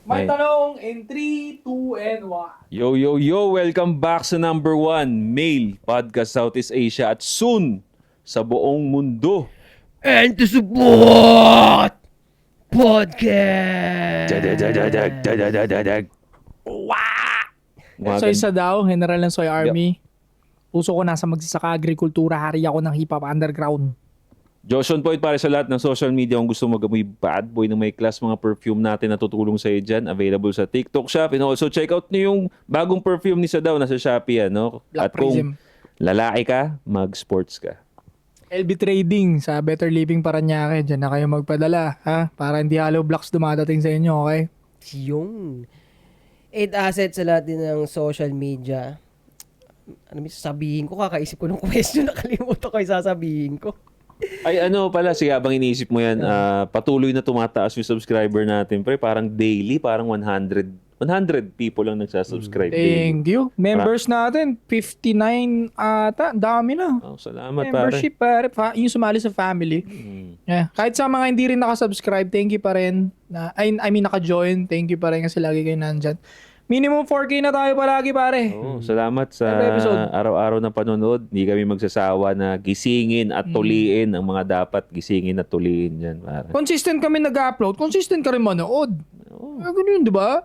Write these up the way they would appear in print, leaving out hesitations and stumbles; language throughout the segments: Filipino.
May tanong in 3, 2, and 1. Yo, yo, yo! Welcome back sa number 1 male podcast Southeast Asia at soon sa buong mundo. And to support podcast. Mga Soy gan- sa daw, General ng Soy Army. Puso ko nasa magsasaka agrikultura, hari ako ng hip-hop underground. Joshon Point para sa lahat ng social media kung gusto magamoy bad boy ng may class mga perfume natin na tutulong sa iyo dyan. Available sa TikTok Shop. And also check out niyo yung bagong perfume ni Sadaw nasa Shopee. Ano? Black At kung Prism. lalaki ka, mag-sports ka. LB Trading sa Better Living Paranaque. Diyan na kayo magpadala, ha? Para hindi hollow blocks dumadating sa inyo, okay? Yung 8 assets sa lahat din ng social media. Ano may sasabihin ko? Kakaisip ko ng question. Nakalimutan ko yung sasabihin ko. Ay ano pala, sige habang iniisip mo yan, patuloy na tumataas yung subscriber natin. Pre, parang daily, parang 100 people lang nagsasubscribe daily. Thank you. Members natin, 59 ata. Dami na. Oh, salamat Membership pare. Yung sumali sa family. Yeah. Kahit sa mga hindi rin nakasubscribe, thank you pa rin. I mean, naka-join. Thank you pa rin kasi lagi kayo nandyan. Minimum 4K na tayo palagi, pare. Oh, salamat sa Every episode. araw-araw na panonood. Hindi kami magsasawa na gisingin at tuliin ang mga dapat gisingin at tuliin dyan. Pare. Consistent kami nag-upload. Consistent ka rin manood. Ganun yun, di ba?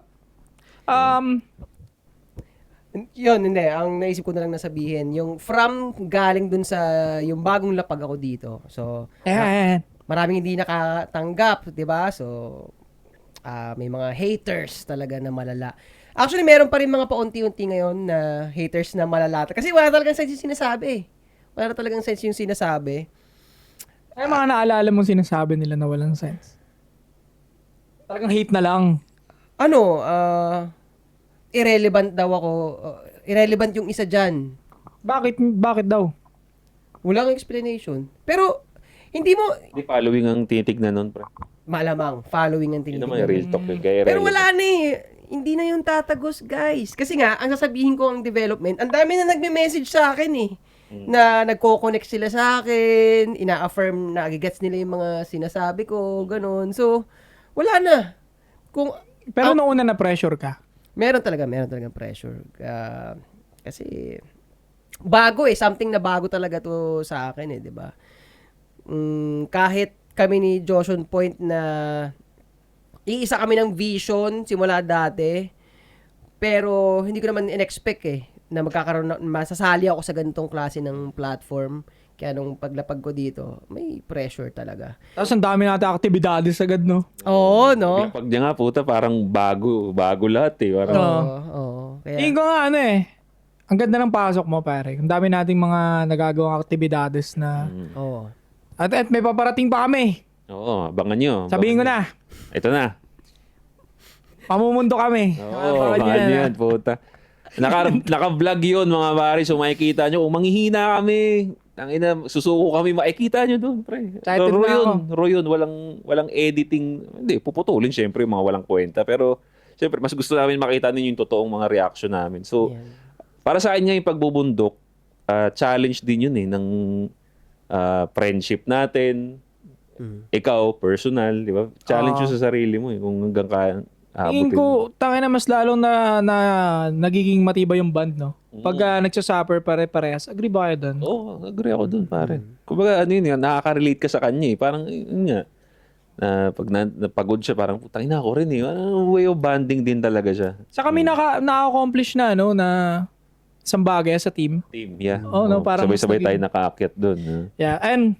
Yun, hindi. Ang naisip ko na lang nasabihin, yung from galing dun sa yung bagong lapag ako dito. So, Ayan. maraming hindi nakatanggap, di ba? So, may mga haters talaga na malala. Actually, meron pa rin mga paunti-unti ngayon na haters na malala. Kasi wala talagang sense yung sinasabi. Wala talagang sense yung sinasabi. Ay, mga naalala mong sinasabi nila na walang sense. Talagang hate na lang. Ano, irrelevant daw ako. Irrelevant yung isa dyan. Bakit daw? Walang explanation. Pero, hindi mo, Hindi following ang tinitignan nun, pre. malamang, following ang Yun tinitignan. naman yung real talk. Yung kaya Pero wala na eh. Hindi na yung tatagos, guys. Kasi nga, ang sasabihin ko ang development, ang dami na nagme-message sa akin eh. Na nagko-connect sila sa akin, ina-affirm na gets nila yung mga sinasabi ko, ganun. So, wala na. Kung, Pero noong una na pressure ka. meron talaga pressure. Kasi, bago eh. Something na bago talaga to sa akin eh, di ba? Kahit kami ni Joshon Point na iisa kami ng vision simula dati, pero hindi ko naman in-expect eh na masasali ako sa ganitong klase ng platform. Kaya nung paglapag ko dito, may pressure talaga. Tapos ang dami natin aktibidades agad, no? Oo, no? Pag niya nga puta, parang bago lahat eh. Parang, Oo. Kaya, Tingin ko nga ang ganda ng pasok mo, pare. Ang dami nating mga nagagawang aktibidades na... oo. At may paparating pa kami. Oo, abangan nyo. Sabihin ko na, Ito na. pamumundo kami. Oo, abangan nyo yan, puta. Naka-vlog yun mga pare. So makikita nyo, manghihina kami. Tangina, susuko kami, makikita nyo doon, pre. Excited So, na ako. Raw yun, walang editing. Hindi, puputulin syempre yung mga walang kwenta. Pero, syempre, mas gusto namin makita ninyo yung totoong mga reaction namin. So, Yan. para sa akin nga yung pagbubundok, challenge din yun eh, ng friendship natin. Ikaw, personal, di ba? Challenge yun sa sarili mo eh, kung hanggang ka Tingin aabutin mo. ko, tangin na mas lalong na nagiging matibay yung band, no? Pag nagsasuffer pare-parehas, agree ba kayo doon? Oo, agree ako dun, pare. Kumbaga, ano yun, nakaka-relate ka sa kanya eh. Parang, yun nga, pag napagod siya, parang, putang ina ako rin eh. Way of bonding din talaga siya. Sa kami naka-accomplish na, no, na isang bagay sa team. Team, yeah. Oo, no, parang sabay-sabay mas tayo naging- nakaakyat dun. Yeah, and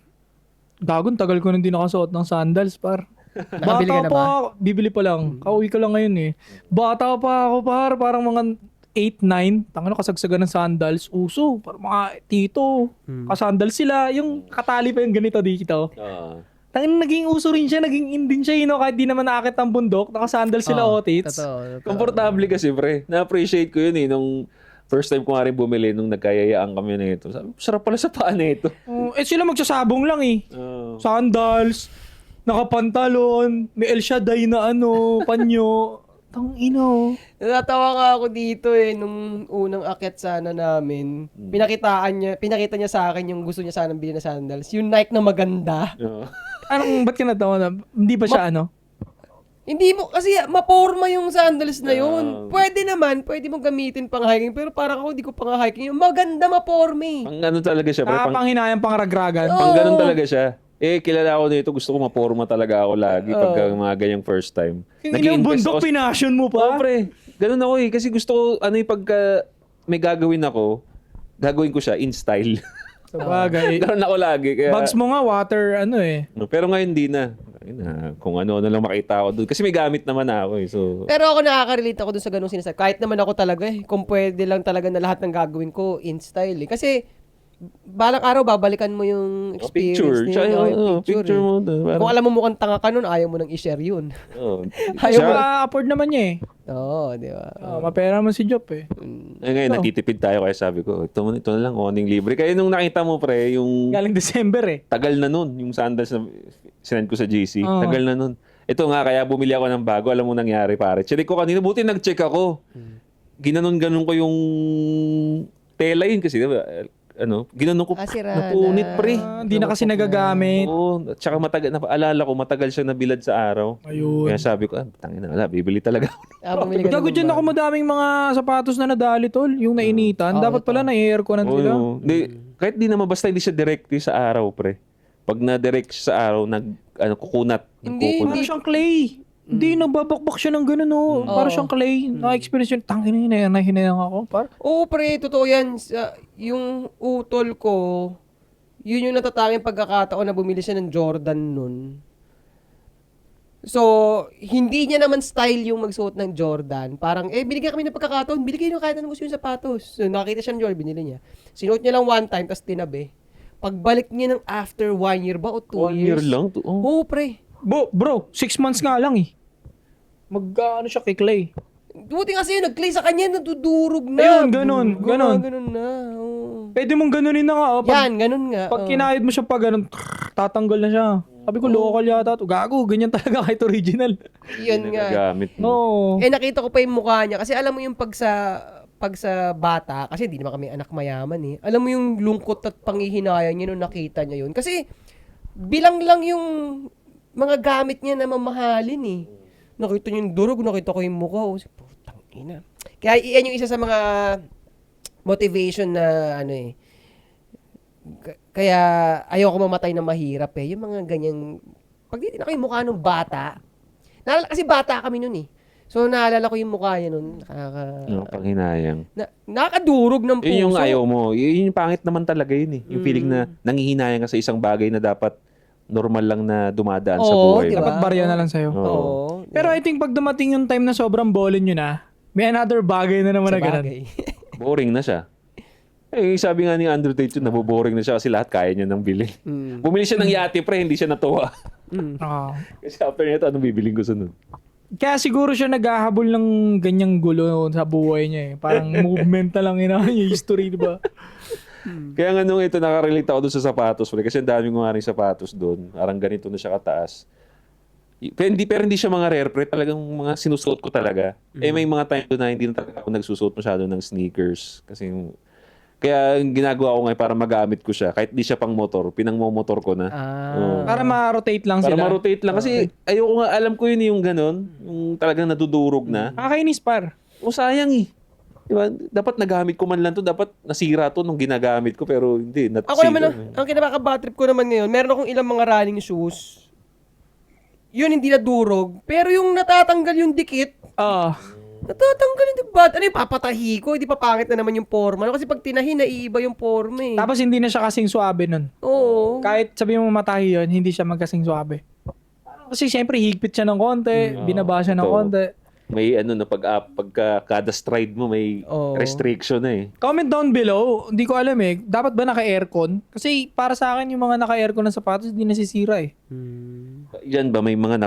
gagon, tagal ko nang di nakasuot ng sandals, par. Nakabili ka na pa ba? ako, bibili pa lang. Kauwi ko lang ngayon eh. Bata pa ako, par, parang mga 8-9, tangano kasagsagan ng sandals, uso, parang mga tito, kasandals sila, yung katali pa yung ganito dito. Tangin naging uso rin siya, naging in din siya, kahit di naman nakakit ang bundok, nakasandals sila otits. Totoo. Komportable kasi, pre. Na-appreciate ko yun eh. Nung first time ko nga rin bumili, nung nagkayayaan kami na ito. Sabi, sarap pala sa paa na ito. Sila magsasabong lang eh. Sandals, nakapantalon, may El Shaddai na panyo. Tang ino. Natatawa nga ako dito eh, nung unang akyat sana namin. Pinakita niya sa akin yung gusto niya sanang bilhin na sandals. Yung Nike na maganda. Oo. Ba't ka natawa na? Hindi ba siya Hindi mo, kasi maporma yung sandals na yun. Pwede naman, pwede mo gamitin pang hiking, pero parang ako, di ko pang hiking. Yung maganda maporma eh. Pang ano talaga siya, pre, pang, Panghinayang, pangragragan. pang ganun talaga siya. Kilala ko nito, gusto ko maporma talaga ako lagi pagka mga ganyang first time. Yung ilang bundok pinasyon mo pa. Pre, ganun ako eh. Kasi gusto ko, pagka may gagawin ako, gagawin ko siya in style. Sabagay. Ganun ako lagi. Kaya, Bags mo nga, water, pero ngayon di na. Kung ano lang makita ako doon. Kasi may gamit naman ako eh. So, Pero ako nakaka-relate ako dun sa ganung sinasabi. Kahit naman ako talaga kung pwede lang talaga na lahat ng gagawin ko in style eh. Kasi balang araw babalikan mo yung experience picture. niyo. Tsaka yung picture eh. mo. Parang, Kung alam mo mukhang tanga ka nun, ayaw mo nang i-share yun. Ayaw mo afford naman niya eh. Oo, di ba? Mapera man si Jop eh. ngayon, natitipid tayo kaya sabi ko, ito na lang, owning libre. Kaya nung nakita mo, pre, yung Galing December eh. tagal na nun, yung sandals na sinend ko sa GC. Oo. Tagal na nun. Ito nga, kaya bumili ako ng bago. Alam mo nangyari, pare. Check ko kanina, buti nag-check ako. Ginanon-ganon ko yung tela yun kasi, diba? Ginanon ko, Sira napunit, na. pre. Hindi na kasi nagagamit. Oo, at saka alala ko, matagal siya nabilad sa araw. Ayun. Kaya sabi ko, tangina, bibili talaga ako. Bumili ka Gago ng dyan ako madaming mga sapatos na nadali tol. Yung nainitan. Dapat pala na-airconan sila. Oo. Kahit di naman, basta hindi siya direct sa araw, pre. Pag na-direct siya sa araw, kukunat. Hindi, Parang siyang clay. Hindi, nagbabakbak siya ng gano'n, oh. Parang siyang clay. Na-experience yun. Tangin na hinayang ako. Oo, pre, totoo yan. Yung utol ko, yun yung natatanging pagkakataon na bumili siya ng Jordan nun. So, hindi niya naman style yung magsuot ng Jordan. Parang, binigyan kami ng pagkakataon, bili kayo ng kahit anong gusto yung sapatos. So, nakita siya ng Jordan, binili niya. Sinuot niya lang one time, tapos tinabi. Pagbalik niya ng after 1 year ba o 2 1 year years? lang? Oo, pre. Bro, 6 months nga lang eh. Siya kay clay. Buti kasi yun, nag-clay sa kanya, nadudurog na. Ayun, ganun. Ganun na. Oo. Pwede mong ganunin na nga. Oh. Ganun nga. Pag kinahid mo siya pag ganun, tatanggal na siya. Sabi ko, local yata to. Gago, ganyan talaga kahit original. Yun nga. Gamit mo. No. Nakita ko pa yung mukha niya. Kasi alam mo yung pag sa bata, kasi di naman kami anak mayaman eh. Alam mo yung lungkot at panghihinayang niya nung nakita niya yun. Kasi bilang lang yung mga gamit niya na mamahalin eh. Nakita niyo yung durog, nakita ko yung mukha. Oh, putang ina. Kaya iyan yung isa sa mga motivation na kaya ayoko mamatay na mahirap eh. Yung mga ganyang, pag di na kayo mukha ng bata, kasi bata kami nun eh. So naalala ko yung mukha niya nun. Panghinayang. Nakakadurog ng puso. Yun yung ayaw mo. Yun yung pangit naman talaga yun eh. Yung feeling na nangihinayang ka sa isang bagay na dapat normal lang na dumadaan sa buhay. Diba? Dapat barya na lang sa'yo. Oo. Pero I think pag dumating yung time na sobrang bolin nyo na, may another bagay na naman na ganun. Bagay. Boring na siya. Sabi nga ni Andrew Tate yun, naboboring na siya kasi lahat kaya niya nang bili. Bumili siya ng yate, pre, hindi siya natuwa. Kasi after nito, anong bibiling ko sunod? Kaya siguro siya naghahabol ng ganyang gulo sa buhay niya eh. Parang movement na lang yung history, di ba? Kaya nga nung ito, nakarelate ako doon sa sapatos, pre, kasi ang dami ko nga rin sapatos doon. Parang ganito na siya kataas. Pero hindi siya mga rare, pre. Talagang mga sinusuot ko talaga. May mga time doon na hindi na talaga ako nagsusuot masyado ng sneakers. Kaya ginagawa ko ngayon para magamit ko siya. Kahit di siya pang motor, pinangmomotor ko na. Para ma-rotate lang Para sila. ma-rotate lang. Kasi ayoko nga, alam ko yun yung ganun. Yung talagang nadudurog na. Kakainis par. O sayang eh. Diba? Dapat nagamit ko man lang to. Dapat nasira to nung ginagamit ko. Pero hindi. Ako naman, ang kinabaka-bad trip ko naman ngayon, meron akong ilang mga running shoes. Yun, hindi nadurog. Pero yung natatanggal yung dikit, natatanggal yung dikit. Ano yung papatahi ko? Hindi pa pangit na naman yung forma. Kasi pag tinahi, naiiba yung forma eh. Tapos hindi na siya kasing suabe nun. Oo. Kahit sabi mo matahi yun, hindi siya magkasing suabe. Kasi siyempre higpit siya ng konti, binaba siya ng Totoo. konti. May na pagka kada stride mo may restriction na eh. Comment down below, hindi ko alam eh, dapat ba naka-aircon? Kasi para sa akin yung mga naka-aircon na sapatos hindi nasisira eh. Yan ba may mga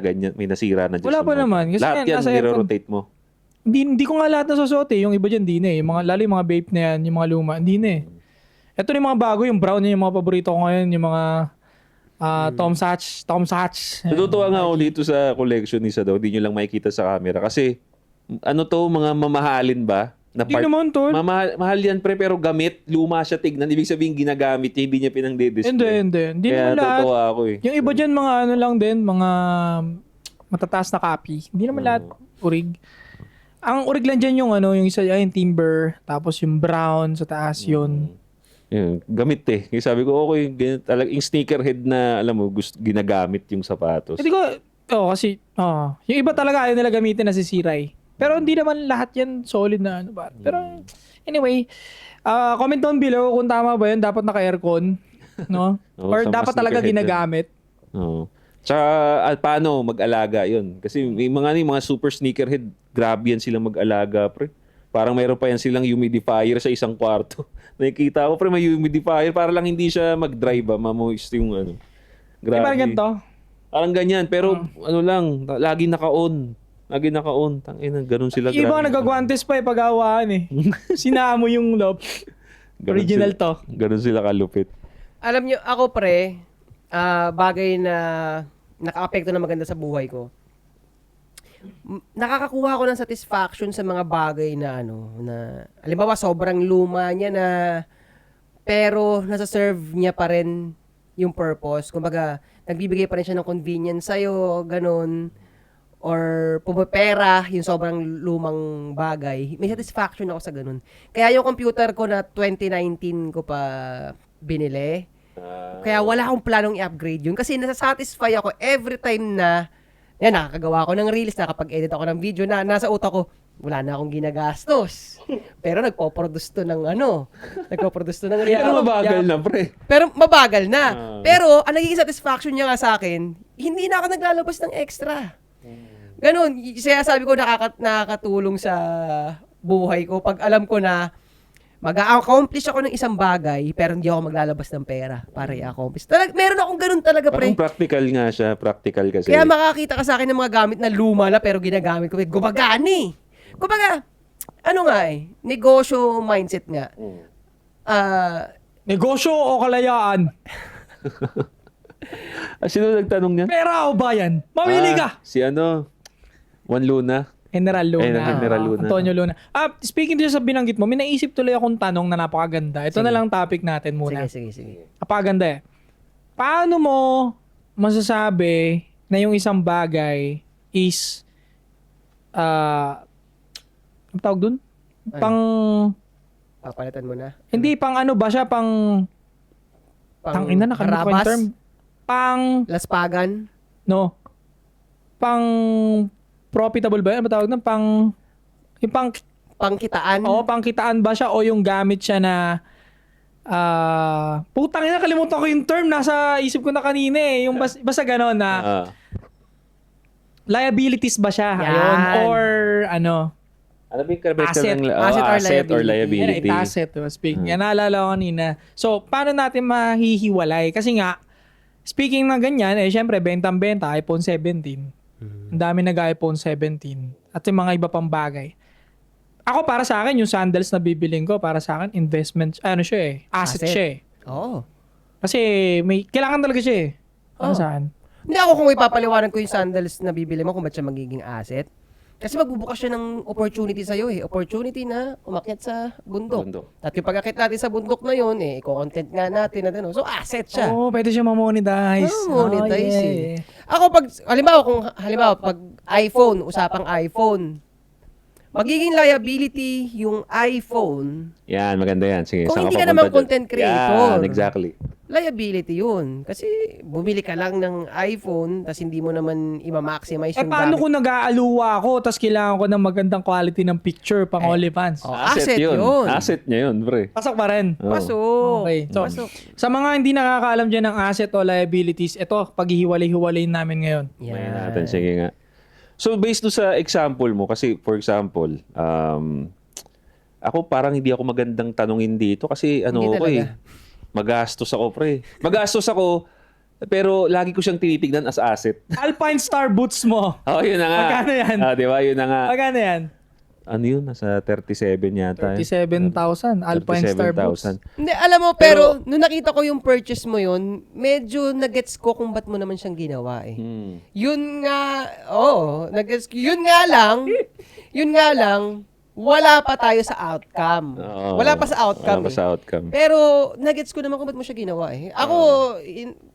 ganyan, may nasira na dyan? Wala sa pa mga- naman. Kasi lahat yan, yan nasa aircon. niro-rotate mo. Hindi ko nga lahat nasusuot eh. Yung iba dyan, di na eh. Yung mga, lalo yung mga vape na yan, yung mga luma, hindi na eh. Ito yung mga bago, yung brown yung mga paborito ko ngayon, yung mga Tom Sachs. Natutuwa nga ako dito sa collection isa daw, hindi nyo lang makikita sa camera. Kasi, mga mamahalin ba? Na Hindi naman tol. mahal yan pre, pero gamit, luma siya tignan. Ibig sabihin, ginagamit niya, hindi niya pinang-display. Hindi. Hindi Kaya naman lahat. totoo ako eh. Yung iba dyan, mga ano lang din, mga matataas na copy. Hindi naman lahat urig. Ang urig lang dyan yung yung isa yung timber, tapos yung brown sa taas yun. Yun, gamit eh. Kaya sabi ko, okay, ganyan, yung sneakerhead na, alam mo, ginagamit yung sapatos. Hindi ko, kasi, yung iba talaga ayaw nila gamitin na sisiray. Pero hindi naman lahat yan solid na ano ba. Pero, anyway, comment down below kung tama ba yun, dapat naka-aircon, no? Oo, Or sa mga dapat talaga sneakerhead ginagamit. Oo. Tsaka, paano mag-alaga yun? Kasi may mga super sneakerhead, grabe yan silang mag-alaga, pre. Parang mayroon pa yan silang humidifier sa isang kwarto. Nakikita ko, pre, may humidifier para lang hindi siya mag-dry ba, mamoist yung ano. Di ba ganito? Parang ganyan, pero ano lang, lagi naka-on. Lagi naka-on. Tangina, ganun sila. Yung iba grabe. nagagwantes pa pag-awaan Sinamo yung love. Ganun Original sila, to. Ganun sila kalupit. Alam nyo, ako pre, bagay na naka-apekto na maganda sa buhay ko. Nakakakuha ko ng satisfaction sa mga bagay na halimbawa sobrang luma niya na pero nasa-serve niya pa rin yung purpose. Kumbaga, nagbibigay pa rin siya ng convenience sa'yo, ganun. Or pumipera yung sobrang lumang bagay. May satisfaction ako sa ganun. Kaya yung computer ko na 2019 ko pa binili, kaya wala akong planong i-upgrade yun. Kasi nasa-satisfy ako every time na nakakagawa ako ng reels, nakapag-edit ako ng video na nasa utak ko, wala na akong ginagastos. Pero nagpo-produce to ng nagpo-produce to ng reels. Pero mabagal na, pre. Pero mabagal na. Pero ang nagiging satisfaction niya nga sa akin, hindi na ako naglalabas ng extra. Ganon. Kaya sabi ko nakakatulong sa buhay ko pag alam ko na mag-a-accomplish ako ng isang bagay pero hindi ako maglalabas ng pera para i-accomplish. Meron akong ganun talaga, pre. Parang practical nga siya. Practical kasi. Kaya makakita ka sa akin ng mga gamit na luma na pero ginagamit ko. Gumagani. Kumbaga, negosyo mindset nga. Negosyo o kalayaan? Sino nagtanong niyan? Pera o bayan? Mamili ka! Si Juan Luna. General Luna. General Luna. Antonio Luna. Speaking din sa binanggit mo, may naisip tuloy akong tanong na napakaganda. Ito na lang topic natin muna. Sige. Napakaganda Paano mo masasabi na yung isang bagay is ang tawag dun? Papalitan mo na. Hindi, pang ano ba siya? Tangina, nakalimutan ko yung term. Laspagan. No. Pang profitable ba yan? Ano tawag nun? Pangkitaan. Oo, pangkitaan ba siya o yung gamit siya na putang ina, kalimutan ko yung term. Nasa isip ko na kanina Yung basta gano'n na liabilities ba siya? Yan. Ayun. Or ano? Ano ba yung karabas Asset. Asset or liability? Yan, asset. Speaking. Yan, naalala ko kanina. So, paano natin mahihiwalay? Kasi nga, speaking na ganyan, syempre, bentang-benta, iPhone 17. Ang dami nag-iPhone 17. At yung mga iba pang bagay. Ako, para sa akin, yung sandals na bibiling ko, para sa akin, investment, asset siya Oo. Kasi, kailangan talaga siya Para sa akin. Hindi ako kung ipapaliwanag ko yung sandals na bibili mo kung ba't siya magiging asset. Kasi magbubukas siya ng opportunity sa'yo Opportunity na umakyat sa bundok. At yung pag-akyat natin sa bundok na yun, i-content nga natin na So, asset siya. Oo, pwede siya ma-monetize. Monetize Ako halimbawa, pag iPhone, usapang iPhone, magiging liability yung iPhone. Yan, maganda yan. Sige, Kung saan hindi ka papunta naman dyan? content creator. Yan, exactly. Liability yun. Kasi bumili ka lang ng iPhone tapos hindi mo naman i-maximize yung paano gamit. kung nag-aaluwa ako tapos kailangan ko ng magandang quality ng picture pang OnlyFans? Asset yun. Asset niya yun, pre. Pasok pa rin. Oo. Pasok. Okay. So, sa mga hindi nakakaalam dyan ng asset o liabilities, ito, paghihiwalay-hiwalayin namin ngayon. Mayan natin. Sige nga. So, based do sa example mo, kasi for example, ako parang hindi ako magandang tanungin dito kasi Hindi talaga. magastos ako, pre. Magastos ako, pero lagi ko siyang tinitignan as asset. Alpine Star boots mo. Yun na nga. Magkano yan? Di ba? Yun na nga. Magkano yan? Ano yun? Nasa 37 yata. 37,000. Alpine Star boots. 37,000. Hindi, alam mo, pero nung nakita ko yung purchase mo yun, medyo nagets ko kung ba't mo naman siyang ginawa Yun nga, nagets ko. Yun nga lang, wala pa tayo sa outcome. Wala pa sa outcome. Wala pa sa outcome. Pero nuggets ko naman kung ba't mo siya ginawa Ako,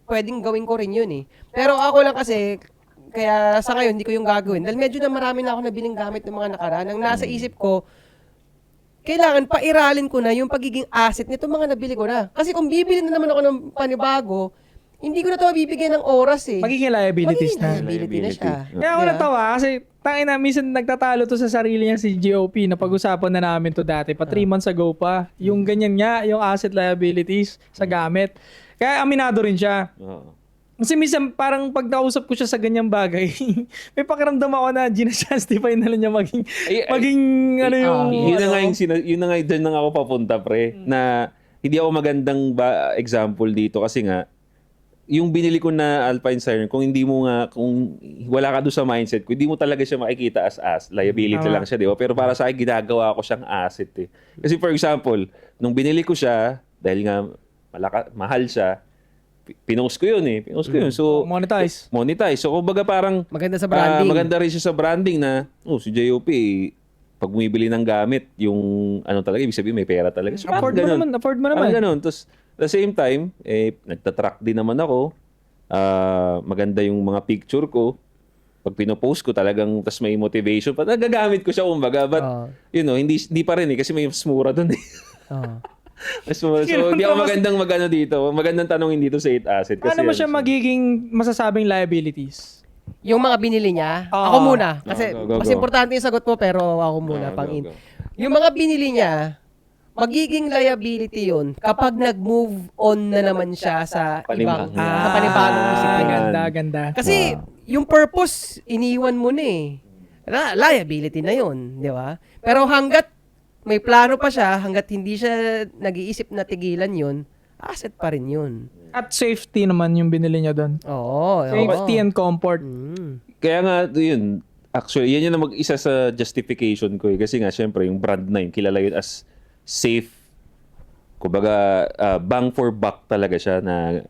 pwedeng gawin ko rin yun Pero ako lang kasi, kaya sa ngayon, hindi ko yung gagawin. Dahil medyo na marami na ako nabiling gamit ng mga nakaraan. Ang nasa isip ko, kailangan pairalin ko na yung pagiging asset nito mga nabili ko na. Kasi kung bibili na naman ako ng panibago, hindi ko na ito mabibigyan ng oras eh. Magiging liabilities na. liability na siya. Kaya ako natawa kasi tangina minsan nagtatalo to sa sarili niya si GOP na pag-usapan na namin to dati pa 3 months ago pa. Yung ganyan nga, yung asset liabilities sa gamit. Kaya aminado rin siya. Oo. Kasi minsan parang pag nausap ko siya sa ganyang bagay, may pakiramdam ako na ginasjustify na lang niya maging ano yung... Yun na nga yun na nga dyan na nga ako papunta, pre. Na hindi ako magandang example dito kasi nga, yung binili ko na Alpine Siren, kung wala ka doon sa mindset ko, hindi mo talaga siya makikita as liability lang siya, di ba? Pero para sa akin, ginagawa ko siyang asset eh. Kasi for example, nung binili ko siya, dahil nga mahal siya, pinost ko yun eh. So, Monetize. So, kumbaga parang Maganda sa branding. maganda rin siya sa branding na, si JOP, pag bumibili ng gamit, yung talaga, ibig sabihin may pera talaga. So, Afford mo naman. Parang ganun. Tapos, at the same time, nagtatrack din naman ako. Maganda yung mga picture ko. Pag pinopost ko talagang, tas may motivation pa. Nagagamit ko siya kumbaga. But, hindi pa rin eh. Kasi may mas mura dun eh. Mas mura. So, hindi ako magandang magano dito. Magandang tanongin dito sa 8 asset. Kasi Ano mo siya magiging masasabing liabilities? Yung mga binili niya, ako muna. Kasi Go. mas importante yung sagot mo, pero ako muna, pang-in. Yung mga binili niya, magiging liability yun kapag nag-move on na naman siya sa ibang, sa panibagong disiplina. Ganda. Kasi yung purpose, iniwan mo na eh. Liability na yun, di ba? Pero hanggat may plano pa siya, hanggat hindi siya nag-iisip na tigilan yun, asset pa rin yun. At safety naman yung binili niya doon. Oo. Safety and comfort. Kaya nga, yun. Actually, yan yung isa sa justification ko eh. Kasi nga, syempre, yung brand na yun, kilala yun as safe. Kumbaga, bang for buck talaga siya na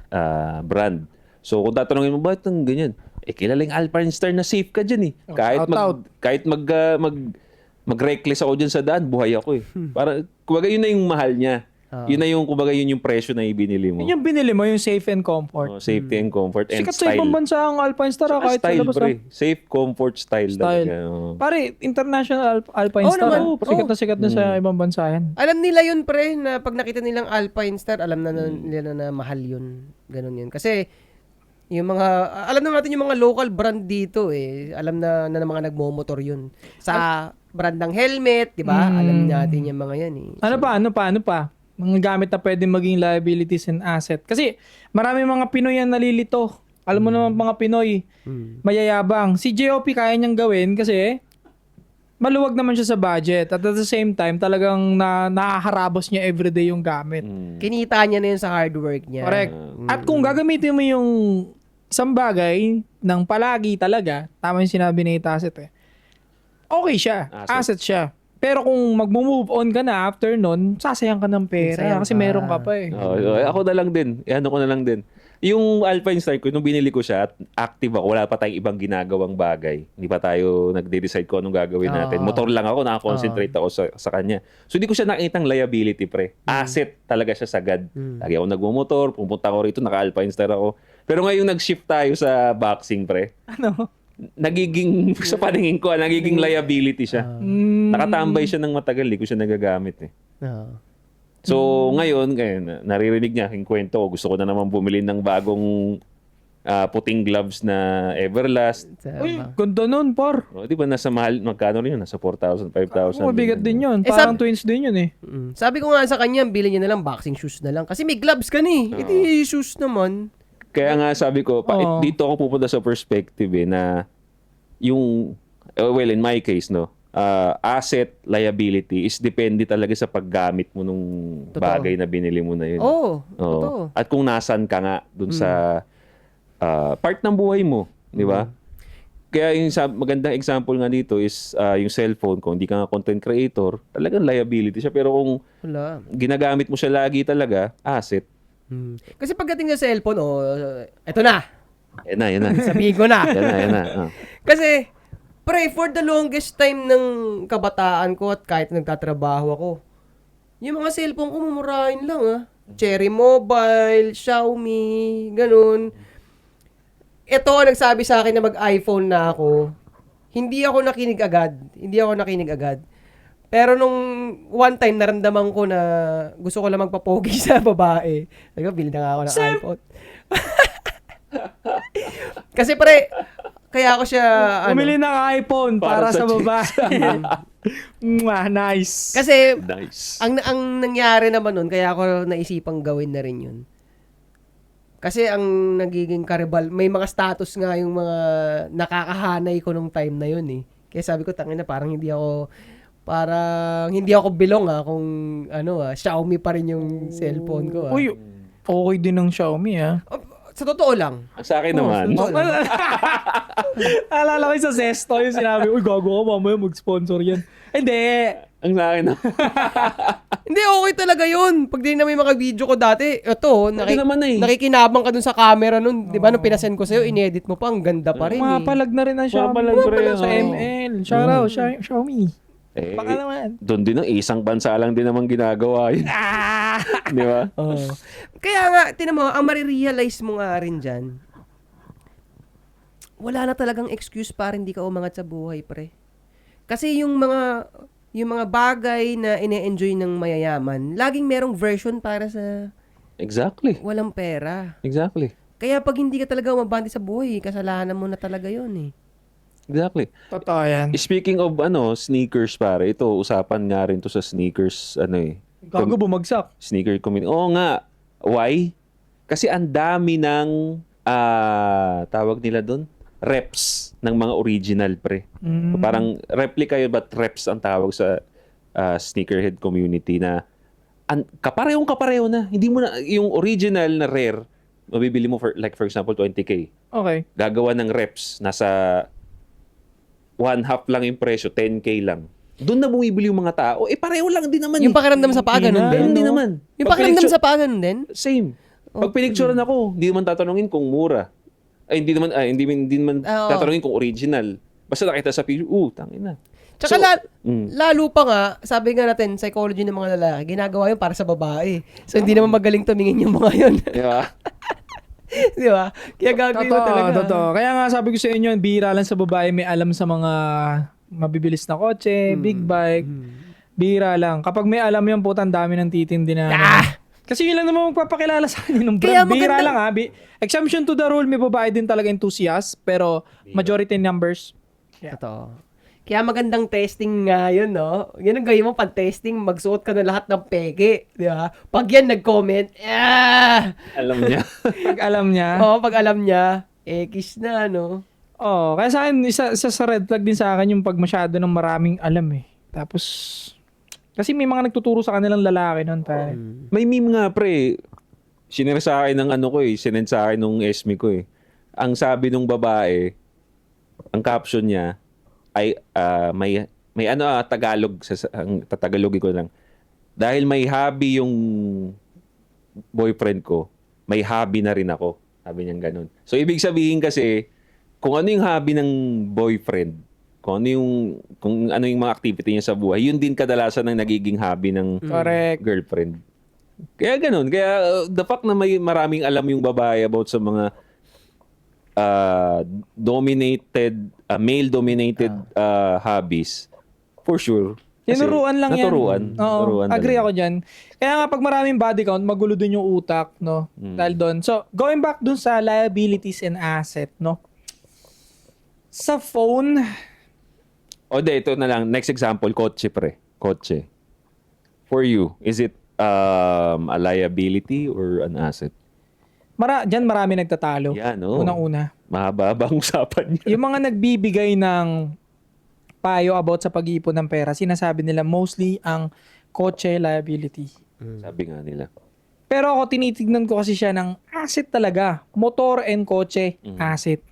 brand. So, kung tatanungin mo, bakit ang ganyan? Kilala yung Alpine Star na safe ka dyan eh. Kahit mag-reckless ako dyan sa daan, buhay ako eh. Para, kumbaga, yun na yung mahal niya. Yun na yung, kumbaga, yun yung presyo na ibinili mo. Yun yung binili mo, yung safe and comfort. Safety and comfort and Sikat sa style. ibang bansa ang Alpine Star kahit sa Style, labas. pre. Safe, comfort, style. Style. Pare, international Alpine Star. naman. Sikat na sa ibang bansa yan. Alam nila yun, pre, na pag nakita nilang Alpine Star, alam na nila na mahal yun. Ganun yun. Kasi, yung mga, alam na natin yung mga local brand dito eh. Alam na ng mga nagmomotor yun. Sa brandang helmet, di ba? Alam natin yung mga yan eh. Ano pa? Mga gamit na pwede maging liabilities and asset. Kasi marami mga Pinoy ang nalilito. Alam mo naman mga Pinoy, mayayabang. Si JOP kaya niyang gawin kasi maluwag naman siya sa budget. At the same time, talagang nakaharabos niya everyday yung gamit. Kinita niya na yun sa hard work niya. Correct. At kung gagamitin mo yung isang bagay ng palagi talaga, tama yung sinabi ni Tasset eh, okay siya. Asset siya. Pero kung mag-move on ka na after nun, sasayang ka ng pera. Sayang Kasi ka. meron ka pa eh. Ako na lang din. Ano ko na lang din. Yung Alpine Star ko, nung binili ko siya at active ako, wala pa tayong ibang ginagawang bagay. Hindi pa tayo nagde-decide kung anong gagawin natin. Motor lang ako, nakakonsentrate ako sa kanya. So, hindi ko siya nakitang liability, pre. Asset talaga siya sagad. Lagi ako nagmumotor, pumunta ako rito, naka-Alpine Star ako. Pero ngayong nag-shift tayo sa boxing, pre. Ano? Nagiging, sa paningin ko, nagiging liability siya. Nakatambay siya ng matagal, di ko siya nagagamit eh. So, ngayon, naririnig niya yung kwento ko. Gusto ko na naman bumili ng bagong puting gloves na Everlast. Uy, ganda nun, par. Di ba nasa mahal, magkano rin yun? Nasa 4,000, 5,000. Mabigat din yun. Parang twins din yun eh. Sabi ko nga sa kanya, bilhin niya na lang boxing shoes na lang. Kasi may gloves ka ni. Iti shoes naman. Kaya nga sabi ko, dito ako pupunta sa perspective eh, na yung, well, in my case, no, asset liability is depende talaga sa paggamit mo nung bagay na binili mo na yun. Totoo. At kung nasan ka nga dun sa part ng buhay mo, di ba? Kaya yung magandang example nga dito is yung cellphone. Kung hindi ka nga content creator, talagang liability siya. Pero kung ginagamit mo siya lagi talaga, asset. Kasi pagdating sa cellphone, eto na. Yan na. Sabihin ko na. Yan na. Kasi, pre, for the longest time ng kabataan ko at kahit nagtatrabaho ako, yung mga cellphone ko mumurahin lang Cherry Mobile, Xiaomi, ganun. ito ang nagsabi sa akin na mag-iPhone na ako. Hindi ako nakinig agad. Pero nung one time, naramdaman ko na gusto ko lang magpapogi sa babae. Sabi ko, bili na nga ako ng iPhone. Kasi pre, kaya ako siya, Bumili ng iPhone para, Para sa sa babae. Mwah, nice. Kasi, Nice. ang nangyari naman nun, kaya ako naisipang gawin na rin yun. Kasi ang nagiging karibal, may mga status nga yung mga nakakahanay ko nung time na yun eh. Kaya sabi ko, tangina, parang hindi ako bilong kung Xiaomi pa rin yung cellphone ko. Uy, okay din ng Xiaomi Sa totoo lang. Ang sa akin naman, Oo, Alala ko yung sa Zesto yung sinabi, uy, gago ka, mamaya mag-sponsor yan. Hindi. ang sa akin naman, Hindi, okay talaga yun. Pag din na may mga video ko dati, ito, Pwede naman eh. nakikinabang ka dun sa camera nun. Di ba, nung pinasend ko sa'yo, inedit mo pa, ang ganda pa rin eh. Mapalag na rin ang Xiaomi. Mapalag pa rin, Sa oo. ML. Shout out, Xiaomi. eh, Baka naman. doon din ang isang bansa lang din naman ginagawa yun. Di ba? Kaya nga, tinan mo, ang marirealize mo nga rin dyan, wala na talagang excuse para hindi ka umangat sa buhay, pre. Kasi yung mga bagay na ine-enjoy ng mayayaman, laging merong version para sa Exactly. walang pera. Exactly. Kaya pag hindi ka talaga umabante sa buhay, kasalanan mo na talaga yun eh. Exactly. Totoo yan. Speaking of sneakers pare, ito usapan nga rin to sa sneakers Gago, bumagsak. sneaker community. Oo nga. Why? Kasi ang dami ng tawag nila doon, reps ng mga original pre. Parang replica yun but reps ang tawag sa sneakerhead community na kapareho na. Hindi mo na yung original na rare mabibili mo for example 20k. Okay. Gagawa ng reps nasa 1/2 lang yung presyo, 10k lang. Doon na bumibili yung mga tao. Pareho lang din naman. Yung pakiramdam sa paa, ganun din. Ganun din naman. Yung pakiramdam sa paa, ganun din. Same. Pag pinicturean ako, hindi naman tatanungin kung mura. Ay, hindi naman Oo. tatanungin kung original. Basta nakita sa picture, tangina. Tsaka So, lalo pa nga, sabi nga natin, psychology ng mga lalaki, ginagawa yun para sa babae. So, hindi naman magaling tumingin yung mga yun. Di ba? Di ba? Kaya gagawin mo talaga. Totoo. Kaya nga sabi ko sa inyo, bihira lang sa babae may alam sa mga mabibilis na kotse, big bike. Bihira lang. Kapag may alam yan, putang dami ng titindi na. Kasi yun lang naman magpapakilala sa akin ng Kaya brand. Bihira maganda- lang Exemption to the rule, may babae din talaga enthusiast, pero majority numbers. Totoo. Kaya magandang testing nga yun, no? Yan ang gawin mo pag testing, magsuot ka na lahat ng peke. Di ba? Pag yan nag-comment, Alam niya. Pag alam niya. Oo, pag alam niya, kiss na, no? Oh, kaya sa akin, isa sa red flag din sa akin yung pag masyado ng maraming alam eh. Tapos, kasi may mga nagtuturo sa kanilang lalaki nun, pare. May meme nga pre. Sinare sa akin ng sinend sa akin nung esmi ko eh. Ang sabi nung babae, ang caption niya ay may Tagalog ang tatagalogin ko lang. Dahil may hobby yung boyfriend ko, may hobby na rin ako. Sabi niya ganun. So ibig sabihin kasi kung ano yung hobby ng boyfriend, kung ano yung mga activity niya sa buhay, yun din kadalasan ang nagiging hobby ng Correct. girlfriend. Kaya ganun. Kaya the fact na may maraming alam yung babae about sa mga male-dominated hobbies, for sure. Kasi Tinuruan lang yan. naturuan. Oo, Naturuan agree talaga. ako dyan. Kaya nga pag maraming body count, magulo din yung utak, no? Dahil doon. So, going back dun sa liabilities and asset, no? Sa phone, Ito na lang. Next example, kotse pre. Kotse. For you, is it a liability or an asset? dyan marami nagtatalo. Yan, no? Unang-una. Mahaba-haba ang usapan niya. Yung mga nagbibigay ng payo about sa pag-iipon ng pera, sinasabi nila mostly ang kotse liability. Sabi nga nila. Pero ako tinitignan ko kasi siya ng asset talaga. Motor and kotse, asset.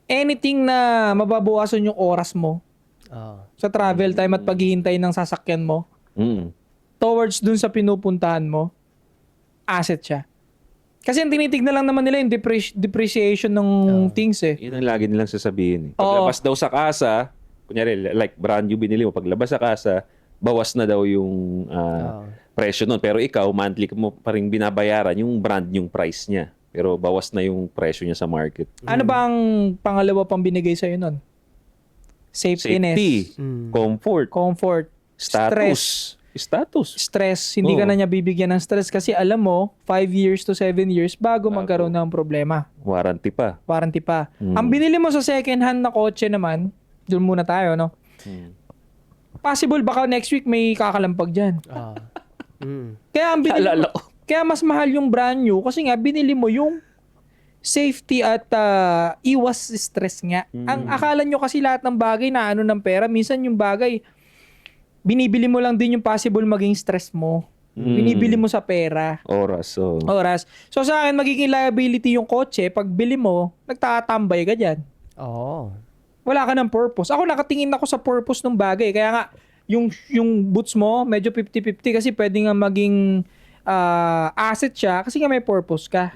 Anything na mababawasan yung oras mo sa travel time at paghihintay ng sasakyan mo towards dun sa pinupuntahan mo, asset siya. Kasi ang tinitignan lang naman nila yung depreciation ng things eh. Yun ang lagi nilang sasabihin. Paglabas daw sa kasa, kunyari, like brand new binili mo, paglabas sa kasa, bawas na daw yung presyo nun. Pero ikaw, monthly mo pa rin binabayaran yung brand new price niya. Pero bawas na yung presyo niya sa market. Ano ba ang pangalawa pang binigay sa'yo nun? Safetyness. Safety, comfort, Comfort. status. Stress. Hindi ka Oo. na niya bibigyan ng stress kasi alam mo, 5 years to 7 years bago magkaroon ng problema. Warranty pa. Warranty pa. Ang binili mo sa second hand na kotse naman, doon muna tayo, no? Possible baka next week may kakalampag dyan. Kaya ang binili Alala ko. kaya mas mahal yung brand new kasi nga binili mo yung safety at iwas stress nga. Ang akala nyo kasi lahat ng bagay na ano ng pera, minsan yung bagay binibili mo lang din yung possible maging stress mo. Binibili mo sa pera. Oras. Oras. So sa akin magiging liability yung kotse pag bili mo, nagtatambay ka diyan. Oo. Wala ka ng purpose. Ako nakatingin ako sa purpose ng bagay. Kaya nga yung boots mo medyo 50-50 kasi pwede nga maging asset siya kasi nga may purpose ka.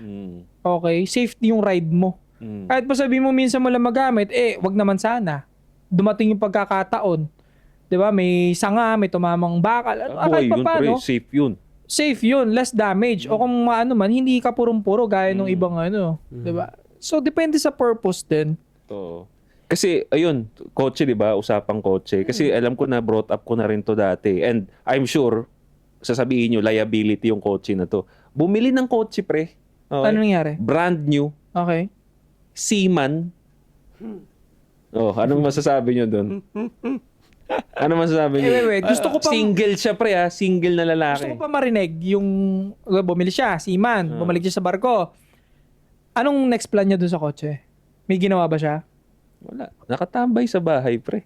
Okay, safety yung ride mo. Kahit pa sabihin mo minsan mo lang magamit, wag naman sana. Dumating yung pagkakataon. 'Di ba? May sanga, may tumamang bakal. Kahit pa paano, Safe yun. safe yun, less damage. O kung maano man, hindi ka purong-puro gaya ng ibang ano. 'Di ba? So, depende sa purpose din. Oo. Kasi, ayun, kotse, di ba? Usapang kotse. Kasi alam ko na brought up ko na rin to dati. And I'm sure, sasabihin nyo, liability yung kotse na to. Bumili ng kotse, pre. Okay? Ano nangyari? Brand new. Okay. Seaman. Oh, anong masasabi nyo doon? Ano masasabi nyo? Wait. Gusto ko pang- Single siya, pre, ha? Single na lalaki. Gusto ko pa marinig yung bumili siya, seaman, bumalik siya sa barko. Anong next plan niya dun sa kotse? May ginawa ba siya? Wala. Nakatambay sa bahay, pre.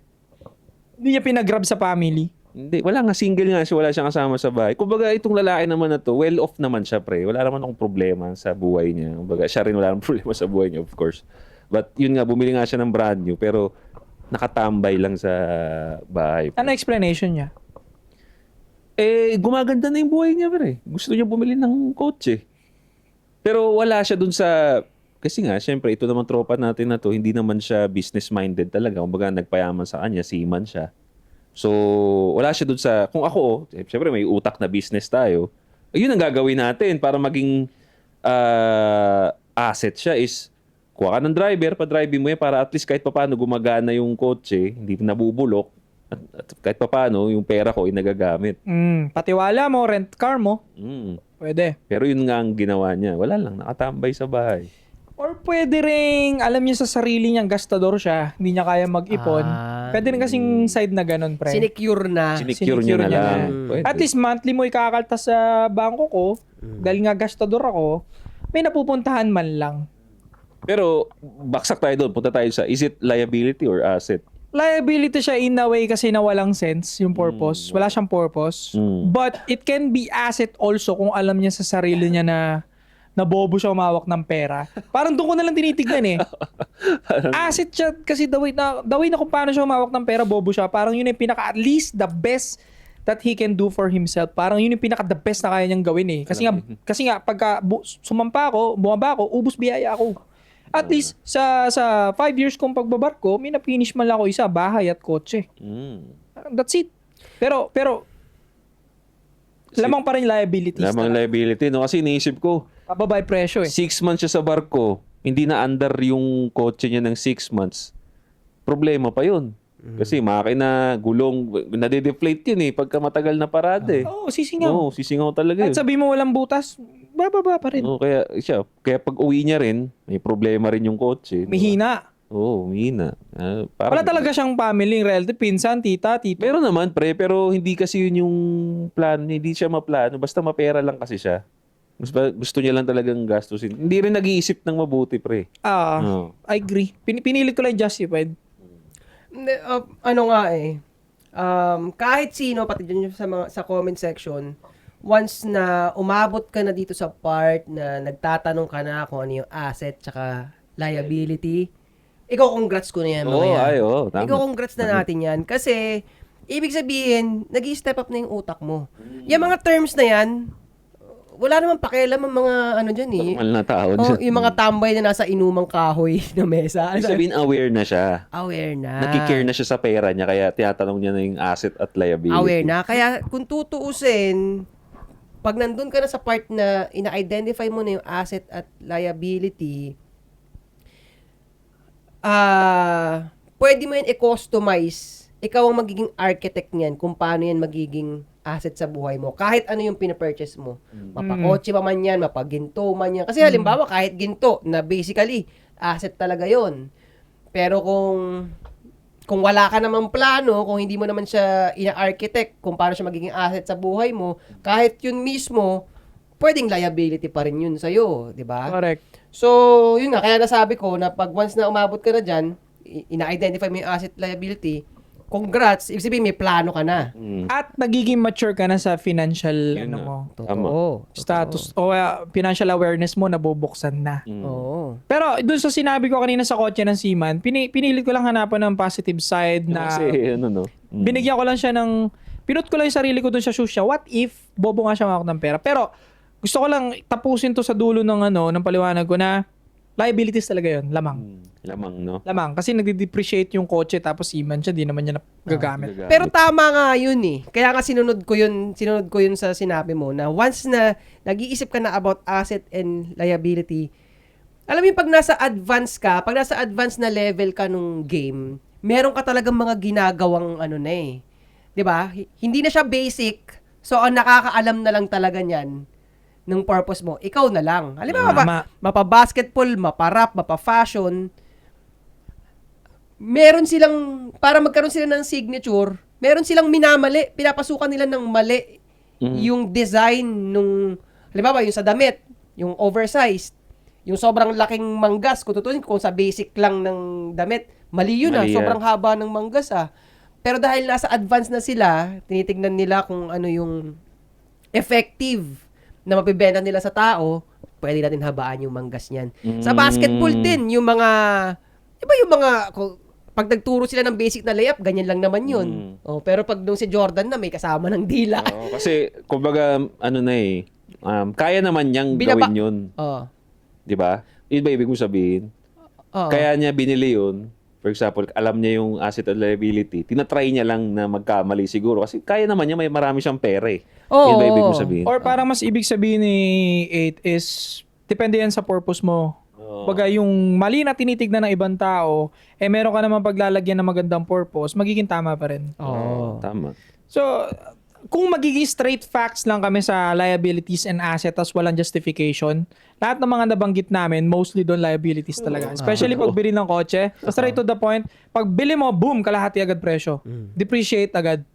Hindi niya pinag-grab sa family. Hindi, wala nga, single nga siya, wala siyang kasama sa bahay. Kumbaga, itong lalaki naman na to, well off naman siya, pre. Wala naman akong problema sa buhay niya. Kumbaga, siya rin wala namang problema sa buhay niya, of course. But yun nga, bumili nga siya ng brand new, pero nakatambay lang sa bahay. Ano explanation niya? Gumaganda na yung buhay niya, pre. Gusto niya bumili ng kotse. Pero wala siya dun sa... Kasi nga, syempre, ito naman tropa natin na to, hindi naman siya business-minded talaga. Kumbaga, nagpayaman sa kanya, seaman siya. So, wala siya dun sa... Kung ako, syempre, may utak na business tayo. Yun ang gagawin natin para maging asset siya is kuha ka ng driver, pa-driving mo yan para at least kahit papaano gumagana yung kotse, hindi nabubulok. At kahit papaano, yung pera ko ay nagagamit. Patiwala mo, rent car mo. Pwede. Pero yun nga ang ginawa niya. Wala lang, nakatambay sa bahay. Or pwede ring, alam niya sa sarili niyang gastador siya, hindi niya kaya mag-ipon. Pwede rin kasing side na ganun, pre. Sinecure na. Sinicure niya na lang. Pwede. At least monthly mo ikakaltas sa bangko ko, dahil nga gastador ako, may napupuntahan man lang. Pero, baksak tayo doon. Punta tayo sa, is it liability or asset? Liability siya in a way kasi na walang sense yung purpose. Wala siyang purpose. But it can be asset also kung alam niya sa sarili niya na bobo siya umawak ng pera. Parang doon ko na lang tinitignan eh. Asset siya kasi the way na kung paano siya umawak ng pera, bobo siya. Parang yun yung pinaka at least the best that he can do for himself. Parang yun yung pinaka the best na kaya niyang gawin eh. Kasi nga pagka sumampa ako, bumaba ako, ubus biyaya ako. At least sa 5 years kong pagbabarko, may na-finish man lang ako isa, bahay at kotse. That's it. Pero lamang pa rin liabilities. Lamang liability, no? Kasi iniisip ko, Pababa yung presyo eh. 6 months siya sa barko, hindi na under yung kotse niya ng 6 months. Problema pa yun. Kasi makina, gulong, nade-deflate yun eh pagka matagal na parada eh. Oo, sisingaw. Oo, sisingaw talaga At yun. sabi mo walang butas, bababa pa rin. Oo, kaya pag uwi niya rin, may problema rin yung kotse. May hina. Oo, mahina. Wala talaga siyang family, relative, pinsan, tita, tito. Meron naman, pre, pero hindi kasi yun yung plano. Hindi siya maplano. Basta mapera lang kasi siya. Gusto niya lang talagang gastusin. Hindi rin nag-iisip ng mabuti, pre. Oo. I agree. Pinilit ko lang justified. Hindi, ano nga eh. Kahit sino, pati dyan sa comment section, once na umabot ka na dito sa part na nagtatanong ka na kung ano yung asset tsaka liability, ikaw congrats ko na yan mga yan. Tama. Ikaw congrats na natin yan. Kasi, ibig sabihin, nag-i-step up na yung utak mo. Yung mga terms na yan, wala naman pakialam ang mga ano dyan eh. Normal na tao dyan. Yung mga tambay na nasa inumang kahoy na mesa. Ibig sabihin, aware na siya. Aware na. Nakikare na siya sa pera niya, kaya tinatanong niya na yung asset at liability. Aware na. Kaya kung tutuusin, pag nandun ka na sa part na ina-identify mo na yung asset at liability, pwede mo yan i-customize. Ikaw ang magiging architect niyan kung paano yan magiging asset sa buhay mo. Kahit ano yung pinapurchase mo. Mapakotse pa man yan, mapaginto man yan. Kasi halimbawa, kahit ginto, na basically, asset talaga yon. Pero kung wala ka namang plano, kung hindi mo naman siya ina-architect kung paano siya magiging asset sa buhay mo, kahit yun mismo, pwedeng liability pa rin yun sa'yo, di ba? Correct. So, yun nga, kaya nasabi ko na pag once na umabot ka na dyan, ina-identify mo yung asset liability, congrats, ibig sabihin may plano ka na. At nagiging mature ka na sa financial Yun ano nga. mo, Tama. status o financial awareness mo nabubuksan na. Oo. Pero doon sa sinabi ko kanina sa kotse ng Seaman, pinilit ko lang hanapan ng positive side na Kasi ano no. binigyan ko lang siya ng pinut ko lang yung sarili ko doon sa shoes niya. What if bobo nga siya mawak ng pera? Pero gusto ko lang tapusin to sa dulo ng ng paliwanag ko na liabilities talaga 'yon, lamang. Lamang no. Lamang kasi nagde-depreciate yung kotse tapos Seaman siya, di naman niya nagagamit. Pero tama nga yun eh. Kaya nga sinunod ko yun sa sinabi mo na once na nag-iisip ka na about asset and liability, alam mo yung pag nasa advance na level ka nung game, meron ka talagang mga ginagawang na eh. 'Di ba? Hindi na siya basic. So ang nakakaalam na lang talaga niyan ng purpose mo, ikaw na lang. Halimbawa, Tama. mapa-basketball, mapa-rap, mapa-fashion, meron silang, para magkaroon sila ng signature, meron silang minamali, pinapasukan nila ng mali yung design nung, halimbawa, yung sa damit, yung oversized, yung sobrang laking manggas, kung tutusin, kung sa basic lang ng damit, mali yun Mali yan. sobrang haba ng manggas Pero dahil nasa advance na sila, tinitignan nila kung ano yung effective na mapibenta nila sa tao, pwede natin habaan yung manggas niyan. Sa basketball din, yung mga, iba yung mga, pag nagturo sila ng basic na layup, ganyan lang naman yun. Pero pag nung si Jordan na, may kasama ng dila. Oo, kasi kumbaga kaya naman niyang gawin yun. Oh. 'Di ba? Yun ba ibig mo sabihin? Oo. Kaya niya binili yun. For example, alam niya yung asset and liability. Tinatry niya lang na magkamali siguro. Kasi kaya naman niya, may marami siyang pera eh. Oo. Yun ba ibig mo sabihin? Or parang mas ibig sabihin ni 8 is depende yan sa purpose mo. Baga yung mali na tinitignan ng ibang tao, meron ka naman paglalagyan ng magandang purpose, magiging tama pa rin. Tama. So, kung magiging straight facts lang kami sa liabilities and assets tas walang justification, lahat ng mga nabanggit namin, mostly doon liabilities talaga. Especially pag bili ng kotse, straight to the point, pag bili mo, boom, kalahati agad presyo. Depreciate agad.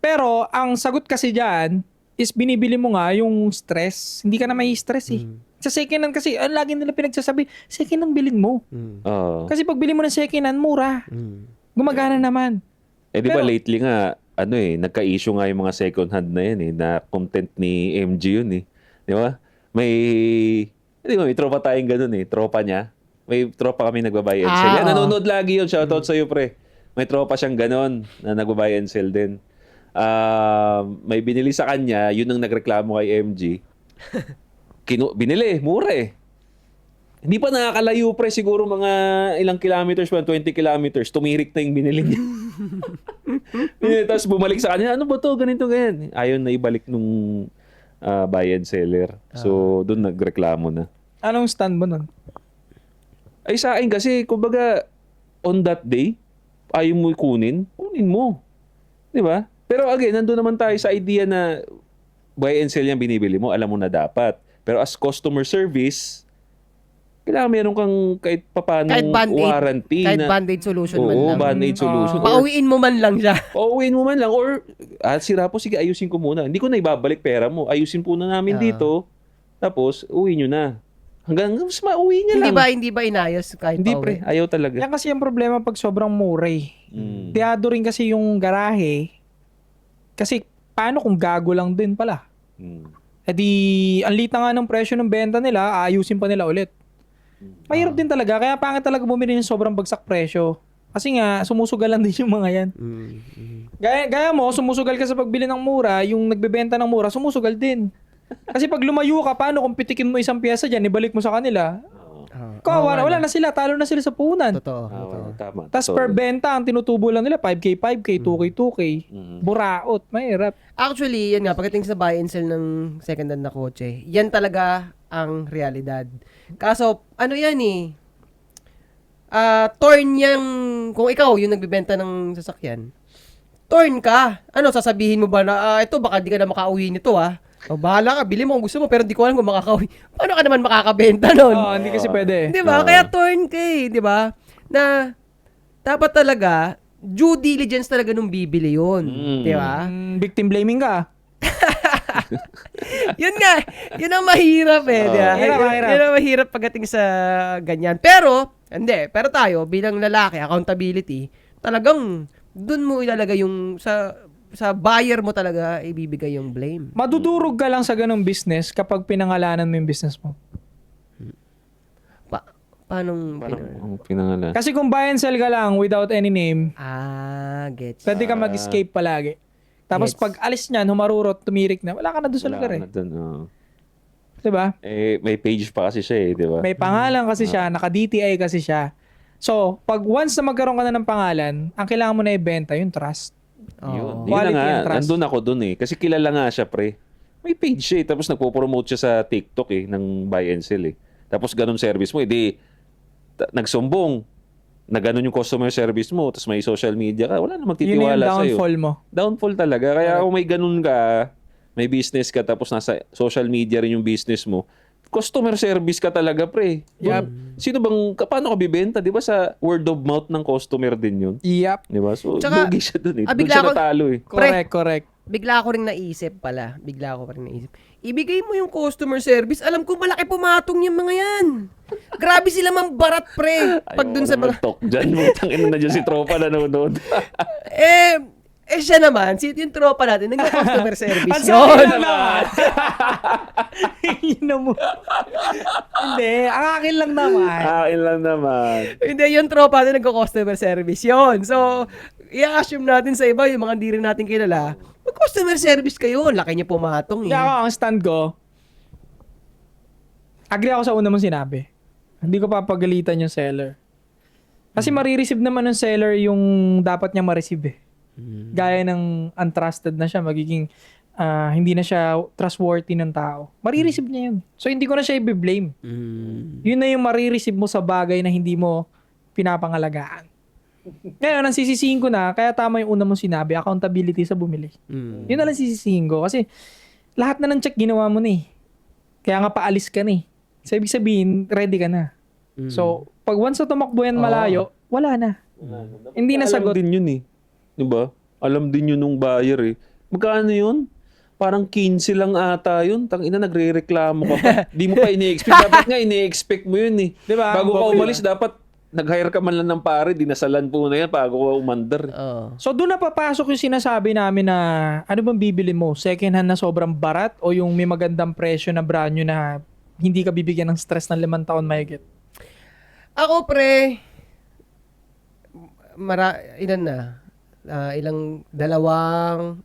Pero, ang sagot kasi dyan is binibili mo nga yung stress. Hindi ka na may stress eh. Sa second hand kasi, lagi nila pinagsasabi, second hand bilhin mo. Oo. Kasi pag bili mo ng second hand, mura. Gumagana naman. Di ba Pero- lately nga, nagka-issue nga yung mga second hand na yan na content ni MG yun eh. Di ba? May tropa tayong ganun eh. Tropa niya. May tropa kami nagbabuy and sell. Yan, nanonood lagi yun. Shoutout sa'yo, pre. May tropa siyang ganun na nagbabuy and sell din. May binili sa kanya, yun ang nagreklamo kay MG. Binili, mura eh. Hindi pa nakakalayo pre, siguro mga ilang kilometers, 20 kilometers, tumirik na yung binili niya. Tapos bumalik sa kanya, ano ba to, ganito, ganyan. Ayaw na ibalik nung buy and seller. So, doon nagreklamo na. Anong stand mo nun? Ay sa akin kasi, kumbaga, on that day, ayaw mo kunin mo. Di ba? Pero again, nandun naman tayo sa idea na buy and sell yung binibili mo, alam mo na dapat. Pero as customer service, kailangan meron kang kahit papaano warranty. Kahit band-aid solution man Oo, lang. band-aid solution. Pauwiin mo man lang siya. Pauwiin mo man lang. Or, sira po, sige, ayusin ko muna. Hindi ko na ibabalik pera mo. Ayusin po na namin dito. Tapos, uwi nyo na. Hanggang mas mauwi niya lang. Hindi ba inayos kahit Hindi pauwi? pre, ayaw talaga. Yan kasi yung problema pag sobrang mura eh. Tiyado rin kasi yung garahe. Kasi paano kung gago lang din pala? Ang liit na nga ng presyo ng benta nila, aayusin pa nila ulit. Mahirap din talaga. Kaya pangit talaga bumili ng sobrang bagsak presyo. Kasi nga, sumusugal lang din yung mga yan. Gaya mo, sumusugal ka sa pagbili ng mura, yung nagbebenta ng mura, sumusugal din. Kasi pag lumayo ka, paano kung pitikin mo isang piyesa dyan, ibalik mo sa kanila? Wala na sila, talo na sila sa punan. Totoo. Tama. Tapos per benta, ang tinutubo lang nila, 5K, 5K, 2K, 2K. Buraot, mahirap. Actually, yan nga, pagdating sa buy and sell ng second hand na kotse, yan talaga ang realidad. Kaso, ano yan torn yung, kung ikaw yung nagbibenta ng sasakyan, torn ka. Ano, sasabihin mo ba na, ito, baka di ka na makauwi nito, O, bahala ka, bili mo kung gusto mo, pero di ko alam kung makakauwi. Paano ka naman makakabenta nun? Hindi kasi pwede. Di ba? Kaya torn ka di ba? Na, dapat talaga, due diligence talaga nung bibili yun. Di ba? Victim blaming ka. Yun nga, yun ang mahirap di ba? Hirap. Yun ang mahirap pagdating sa ganyan. Pero tayo, bilang lalaki, accountability, talagang, dun mo ilalagay yung, sa buyer mo talaga ibibigay yung blame. Madudurog ka lang sa ganong business kapag pinangalanan mo yung business mo. Paano pinangalan? Kasi kung buy and sell ka lang without any name, gets. pwede ka mag-escape palagi. Tapos Gets. pag alis niyan, humarurot, tumirik na, wala ka na doon sa lugar Wala ka na dun, Diba? may page pa kasi siya di ba? May pangalan kasi siya, naka-DTI kasi siya. So, pag once na magkaroon ka na ng pangalan, ang kailangan mo na ibenta, yung trust. Yun na Quality and nga, trust. nandun ako dun Kasi kilala nga siya, pre. May page siya tapos nagpo-promote siya sa TikTok ng buy and sell Tapos ganun service mo, nagsumbong na ganun yung customer service mo, tapos may social media ka, wala na Yun na magtitiwala yung sa'yo. downfall mo. Downfall talaga. Kaya kung may ganun ka, may business ka, tapos nasa social media rin yung business mo, customer service ka talaga, pre. Yup. Sino paano ka bibenta? Di ba sa word of mouth ng customer din yun? Yep. Di ba? So, Tsaka, lugi siya dun Doon bigla siya ako- natalo Correct. Bigla ako rin naisip pala. Ibigay mo yung customer service. Alam ko malaki pumatong yung mga yan. Grabe sila mambarat, pre. Pag dun sa mga... talk dyan. Butang ina na dyan si tropa nanonood. Siya naman, yung tropa natin, nag-customer service Ang sabi yun. lang naman. Yun na mo. Hindi, ang akin lang naman. Akin lang naman. Hindi, yung tropa natin nag-customer service yun. So, i-assume natin sa iba, yung mga hindi rin natin kilala, mag-customer service kayo. Laki niya pumatong Kaya ako, ang stand ko, agree ako sa una mong sinabi. Hindi ko papagalitan yung seller. Kasi marireceive naman ng seller yung dapat niya ma-receive Gaya ng untrusted na siya, magiging hindi na siya trustworthy ng tao. Marireceive niya yun. So, hindi ko na siya i-blame. Yun na yung marireceive mo sa bagay na hindi mo pinapangalagaan. Ngayon, ang sisisihin ko na, kaya tama yung una mong sinabi, accountability sa bumili. Yun na lang sisisihin ko. Kasi lahat na ng check ginawa mo na Kaya nga paalis ka na So, ibig sabihin, ready ka na. So, pag once na tumakbo yan malayo, wala na. Hindi na sagot. Alam din yun Diba? Alam din yun nung buyer Magkano yun? Parang 15 lang ata yun. Tangina, nagre-reklamo ka pa. Di mo pa ini-expect. Dapat nga ini-expect mo yun Diba? Bago ka umalis, dapat nag-hire ka man lang ng pare, dinasalan po na yan bago ka umandar. So doon na papasok yung sinasabi namin na ano bang bibili mo? Second hand na sobrang barat o yung may magandang presyo na brand new na hindi ka bibigyan ng stress ng 5 taon mahigit? Ako, pre,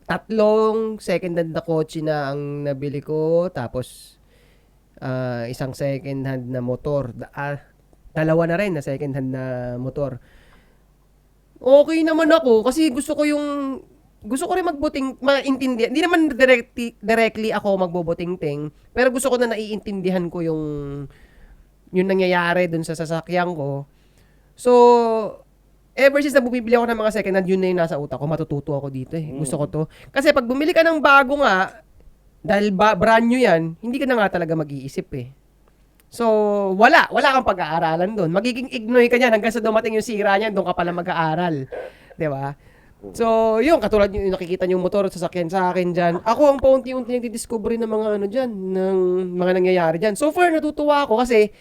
tatlong second hand na kotse na ang nabili ko, tapos isang second hand na motor. Dalawa na rin na second hand na motor. Okay naman ako kasi gusto ko rin maintindihan. Hindi naman directly ako magboboting-ting, pero gusto ko na naiintindihan ko yung nangyayari dun sa sasakyan ko. So, ever since na bumibili ako ng mga second hand, yun na yung nasa utak ko. Matututo ako dito Gusto ko to. Kasi pag bumili ka ng bago nga, dahil brand new yan, hindi ka na nga talaga mag-iisip So, wala kang pag-aaralan doon. Magiging ignoy ka niyan hanggang sa dumating yung sira niyan, doon ka pala mag-aaral. 'Di ba? So, yun, katulad yung nakikita niyo motor at sasakyan sa akin dyan. Ako ang paunti-unti nagdi-discover ng mga ng mga nangyayari dyan. So far, natutuwa ako kasi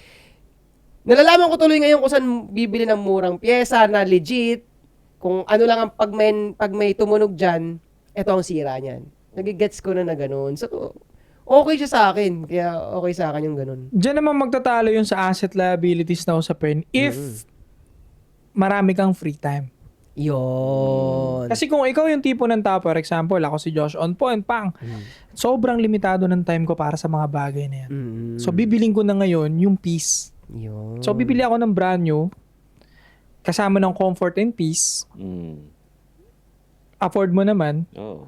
nalalaman ko tuloy ngayon kung saan bibili ng murang pyesa na legit. Kung ano lang ang pag may tumunog dyan, eto ang sira niyan. Nagigets ko na ganun. So, okay siya sa akin. Kaya okay sa akin yung ganun. Diyan naman magtatalo yung sa asset liabilities na usapin if marami kang free time. Yun. Kasi kung ikaw yung tipo ng tao, for example, ako si Josh on point, sobrang limitado ng time ko para sa mga bagay na yan. So, bibiling ko na ngayon yung peace. Yun. So, bibili ako ng brand new, kasama ng comfort and peace, afford mo naman. Oo.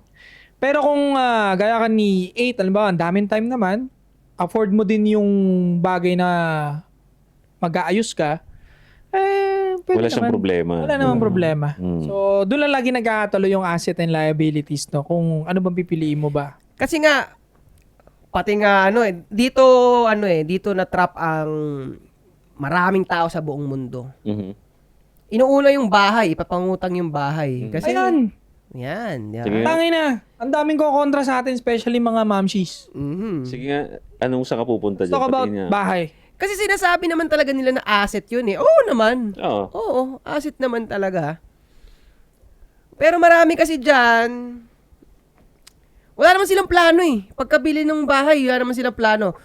Pero kung gaya ka ni 8, alam ba, ang daming time naman, afford mo din yung bagay na mag-aayos ka, pwede Wala siyang naman. problema. Wala namang problema. Mm. So, doon lang lagi nagkakatalo yung asset and liabilities, no? Kung ano bang pipiliin mo ba? Kasi nga, pati nga dito na trap ang maraming tao sa buong mundo. Mhm. Inuuna yung bahay, ipapangutang yung bahay. Kasi, Ayan! yan. Sige. Tangin na! Ang daming kokontra sa atin, especially mga mamshis. Mhm. Sige nga, anong saan ka pupunta Let's dyan? talk about Pati niya. bahay. Kasi sinasabi naman talaga nila na asset yun eh. Oo naman. Oo. Oo, asset naman talaga. Pero marami kasi dyan, wala naman silang plano eh. Pagkabili ng bahay, wala naman silang plano.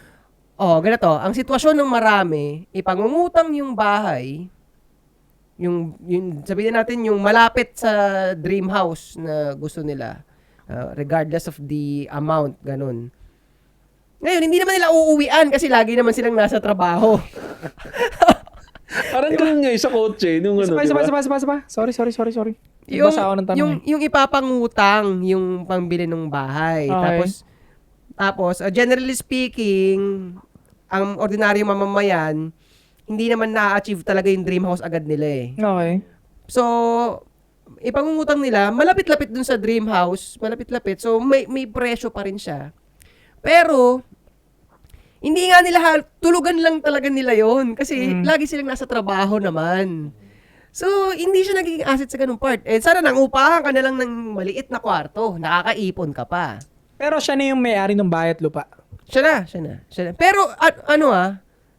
Oh, ganito. Ang sitwasyon ng marami, ipangungutang yung bahay, yung sabihin natin, yung malapit sa dream house na gusto nila, regardless of the amount, ganun. Ngayon, hindi naman nila uuwian kasi lagi naman silang nasa trabaho. Parang ganun nga sa kotse. Nung ano, diba? Isa pa. Sorry. Basa ako ng tanong. yung ipapangutang, yung pangbili ng bahay. Okay. Tapos, generally speaking, ang ordinaryong mamamayan, hindi naman na-achieve talaga yung dream house agad nila eh. Okay. So, ipangungutang nila, malapit-lapit dun sa dream house, malapit-lapit. So, may presyo pa rin siya. Pero, hindi nga nila, tulugan lang talaga nila yon kasi lagi silang nasa trabaho naman. So, hindi siya nagiging asset sa ganung part. Sana nangupahan ka na lang ng maliit na kwarto, nakakaipon ka pa. Pero siya na yung may-ari ng bahay at lupa. Siya na. Pero,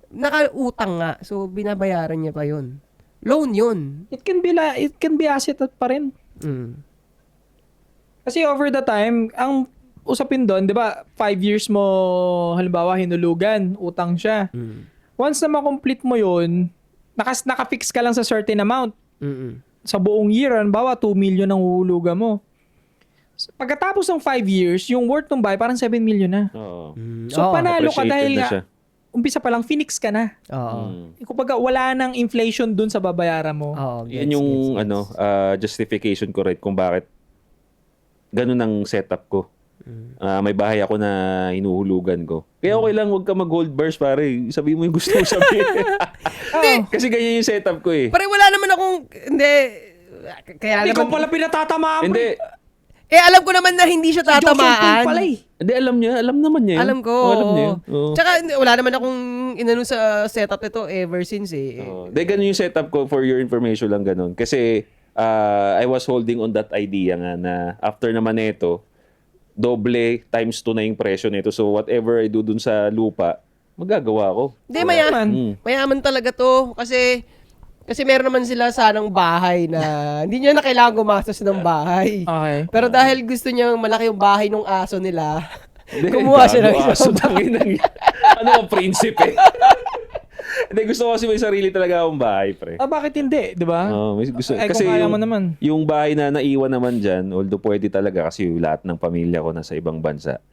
nakautang nga. So, binabayaran niya pa yun. Loan yun. It can be asset pa rin. Kasi over the time, ang usapin doon, 'di ba? 5 years mo halimbawa hinulugan, utang siya. Once na ma-complete mo 'yon, naka-fix ka lang sa certain amount. Sa buong year, halimbawa 2 million ang uhulugan mo. Pagkatapos ng 5 years, yung worth ng bahay parang 7 million na. Oo. So panalo ka Appreciated dahil na nga siya. umpisa pa lang Phoenix ka na. Oo. Kumbaga wala nang inflation dun sa babayaran mo. Oo, Yan yung justification ko right kung bakit ganun ang setup ko. May bahay ako na hinuhulugan ko. Kaya okay lang, huwag ka mag-gold bars, pare. Sabihin mo yung gusto mo sabihin. Kasi ganyan yung setup ko eh. Pare, wala naman akong, hindi, kaya Ikaw naman, pala pinatatamaan mo. Hindi. alam ko naman na hindi siya Si Joshua Paul tatamaan. pala eh. Hindi, alam niya. Alam naman niya. Alam ko. Alam niya. Oo. Tsaka, wala naman akong inano sa setup nito ever since eh. Hindi, ganun yung setup ko for your information lang ganun. Kasi I was holding on that idea nga na after naman nito, doble times 2 na yung presyo nito. So whatever I do dun sa lupa, magagawa ko. Hindi, naman. mayaman talaga to. Kasi meron naman sila sanang bahay na hindi niya na kailangan gumastos ng bahay. Okay. Pero dahil gusto niya malaki yung bahay ng aso nila, Hindi, kumuha siya ng gago, aso, isang tangin ng ano ang prinsipe? Hindi, gusto ko kasi may sarili talaga akong bahay, pre. Bakit hindi? Di ba? May gusto. Ay, Kasi kung kaya yung, mo naman. yung bahay na naiwan naman dyan, although pwede talaga kasi lahat ng pamilya ko nasa ibang bansa.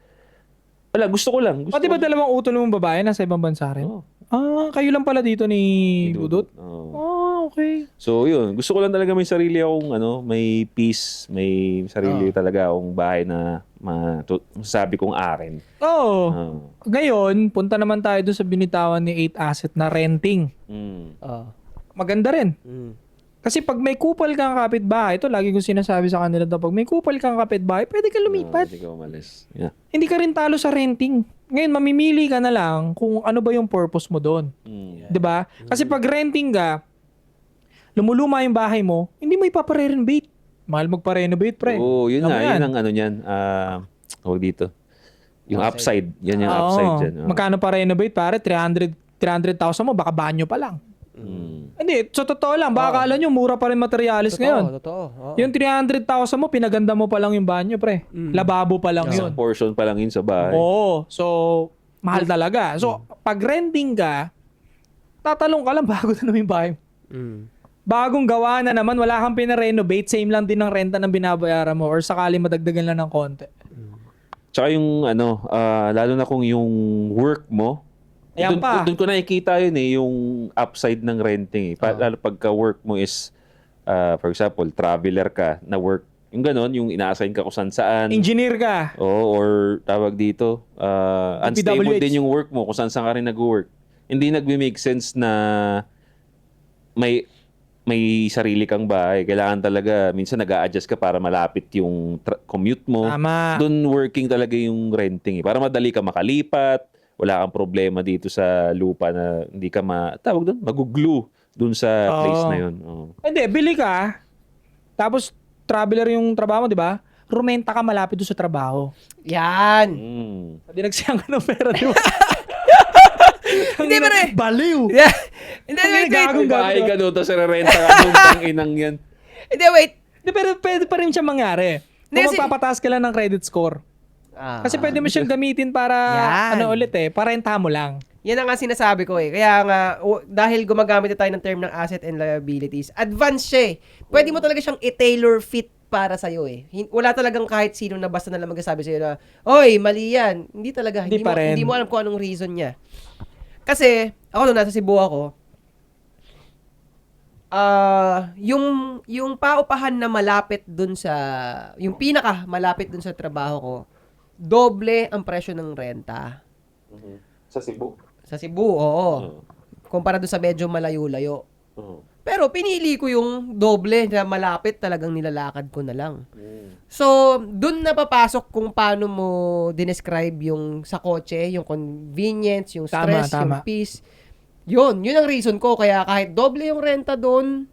Wala, gusto ko lang. Gusto Pati ba ko. dalawang utol mong babae nasa ibang bansa rin? Oo. Kayo lang pala dito ni Budot? Oo. Okay. So, yun. Gusto ko lang talaga may sarili akong, may peace, may sarili talaga akong bahay na masasabi kong akin. Oo. Oo. Ngayon, punta naman tayo doon sa binitawan ni 8 Asset na renting. Maganda rin. Kasi pag may kupal kang kapitbahay, ito lagi kong sinasabi sa kanila to, pag may kupal kang kapitbahay, pwede ka lumipat. Hindi ka umalis. Yeah. Hindi ka rin talo sa renting. Ngayon, mamimili ka na lang kung ano ba yung purpose mo doon. 'Di ba? Kasi pag renting ka, lumuluma yung bahay mo, hindi mo ipapa-renovate. Mahal magpa-renovate, pre. Oo, yun Alam nga. mo Yun ang ano niyan. Huwag dito. Yung upside. Yan yung upside dyan. Oo. Magkano pa-renovate, pare? 300,000 mo, baka banyo pa lang. Hindi, so totoo lang. Baka akala nyo, mura pa rin materialis ngayon. Totoo. Yung 300,000 mo, pinaganda mo pa lang yung banyo, pre. Lababo pa lang yun. Isang portion pa lang yun sa bahay. Oo. So, mahal talaga. So, pag renting ka, tatalong ka lang bago na naman yung bahay. Bagong gawa na naman, wala kang pina-renovate, same lang din ang renta ng binabayaran mo or sakali madagdagan lang ng konti. Tsaka yung lalo na kung yung work mo Ayan pa. Doon ko nakikita yun eh, yung upside ng renting eh. Lalo pagka work mo is, for example, traveler ka na work, yung ganon, yung ina-assign ka kung saan. Engineer ka. Or tawag dito, unstable DPWH. din yung work mo kung saan ka rin nag-work. Hindi nagme-make sense na may sarili kang bahay. Kailangan talaga, minsan nag-a-adjust ka para malapit yung commute mo. Tama. Doon working talaga yung renting eh. Para madali ka makalipat, wala kang problema dito sa lupa na hindi ka tawag doon, mag-glue doon sa place na yun. Oo. Hindi, bili ka. Tapos, traveler yung trabaho mo, di ba? Rumenta ka malapit doon sa trabaho. Yan. Hindi nagsayang ka ng pera, di ba? Hindi, pero eh. Baliw. Yeah. Hindi, Ang wait. gagawin Bahay ka doon, tapos renta ka doon, tang inang yan. Hindi, wait. Hindi, pero pwede pa rin siya mangyari. Hindi, Kung kasi- magpapataas ka lang ng credit score. Kasi pwede mo siyang gamitin para, Yan. parenta mo lang. Yan ang nga sinasabi ko eh. Kaya nga, dahil gumagamit na tayo ng term ng asset and liabilities, advanced siya eh. Pwede mo talaga siyang i-tailor fit para sa'yo eh. Wala talagang kahit sino na basta na lang magsasabi sa'yo na, oy, mali yan. Hindi talaga. Hindi pa rin. Hindi mo alam kung anong reason niya. Kasi, ako nung nasa Cebu ako, yung paupahan na malapit dun sa, yung pinaka malapit dun sa trabaho ko, doble ang presyo ng renta. Sa Cebu. Sa Cebu, oo. Kumpara doon sa medyo malayo-layo. Pero pinili ko yung doble na malapit, talagang nilalakad ko na lang. So, doon napapasok kung paano mo dinescribe yung sa kotse, yung convenience, yung stress, Tama. yung peace. Yun ang reason ko. Kaya kahit doble yung renta doon,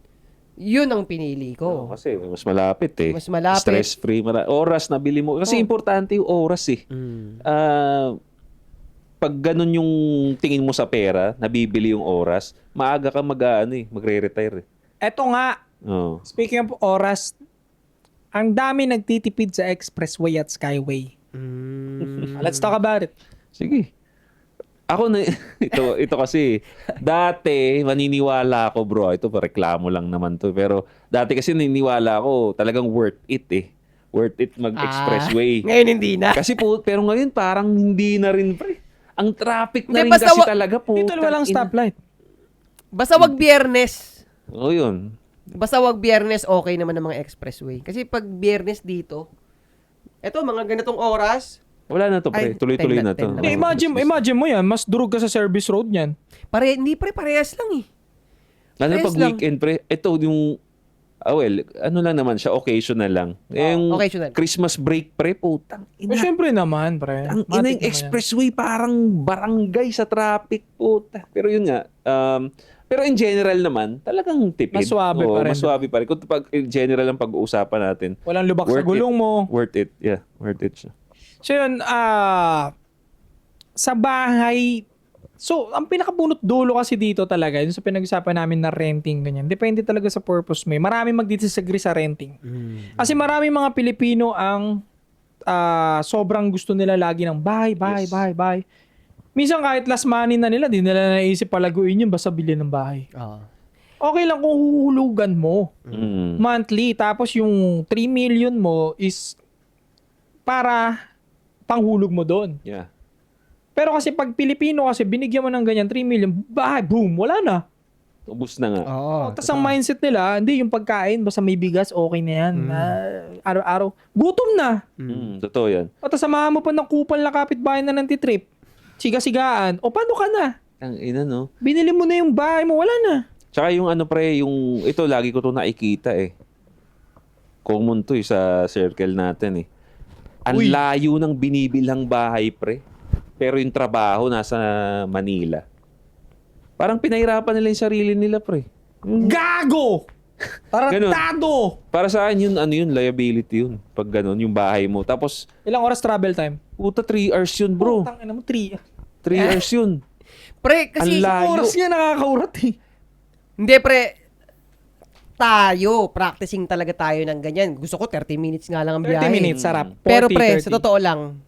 yun ang pinili ko. Kasi mas malapit eh. Mas malapit. Stress-free. Oras na bili mo. Kasi importante yung oras eh. Pag ganun yung tingin mo sa pera, nabibili yung oras, maaga ka magre-retire eh. Eto nga, Oo. speaking of oras, ang dami nagtitipid sa expressway at skyway. Let's talk about it. Sige. Ako na ito kasi dati maniniwala ako bro, ito pa reklamo lang naman to, pero dati kasi naniniwala ako talagang worth it eh. Worth it mag-expressway. Ngayon hindi na. Kasi pero ngayon parang hindi na rin pre. Ang traffic na Hindi, rin basta kasi talaga po. Dito walang stoplight. Basta wag biyernes. Oo yun. Basta wag biyernes, okay naman ang mga expressway. Kasi pag biyernes dito, eto, mga ganitong oras, Wala na to pre. Ay, Tuloy-tuloy 10 na na, to. 10 na. Imagine mo yan, mas durog ka sa service road niyan. hindi parehas lang eh. Lalo Ayos pag lang. weekend pre, ito yung ano lang naman siya, occasional lang. Yung occasional. Christmas break pre, putang ina. Syempre naman, pre. Ang Matik ina yung naman yan. expressway parang barangay sa traffic puta. Pero yun nga, pero in general naman, talagang tipid. Mas swabe pa rin. Mas swabe pa rin. Kung in general ang pag-uusapan natin, Walang lubak sa Worth gulong mo. worth it. Yeah, worth it siya. So yun, sa bahay, so ang pinakabunot dulo kasi dito talaga, yun sa pinag-usapan namin na renting, ganyan. Depende talaga sa purpose mo. Marami magdidisagree sa renting. Kasi marami mga Pilipino ang sobrang gusto nila lagi ng bahay. Minsan kahit last money na nila, di nila naisip palaguin yun, basta bilhin ng bahay. Okay lang kung huhulugan mo monthly, tapos yung 3 million mo is para panghulog mo doon. Yeah. Pero kasi pag Pilipino kasi binigyan mo ng ganyan 3 million, bahay, boom, wala na. Ubus na nga. Oo. Tapos ang mindset nila, hindi yung pagkain, basta may bigas, okay na yan. Araw-araw. Gutom na. Totoo yan. At samahan mo pa ng kupal na kapitbahay na nantitrip. Siga-sigaan. O paano ka na? Ang ina no. Binili mo na yung bahay mo, wala na. Tsaka yung pre, yung ito lagi ko to nakikita eh. Common to sa circle natin eh. Ang Uy. layo ng binibilang bahay pre. Pero yung trabaho nasa Manila. Parang pinahirapan nila yung sarili nila pre. Gago! Tarantado! Para sa akin yun, liability yun. Pag ganun, yung bahay mo. Tapos, Ilang oras travel time? puta 3 hours yun bro. Tangina mo, 3. 3 hours yun. Pre, kasi Ang layo. Oras niya nakakaurat eh. hindi pre, practicing talaga tayo ng ganyan. Gusto ko 30 minutes nga lang ang 30 biyahe. minutes, sarap. 40, Pero pre, 30. sa totoo lang,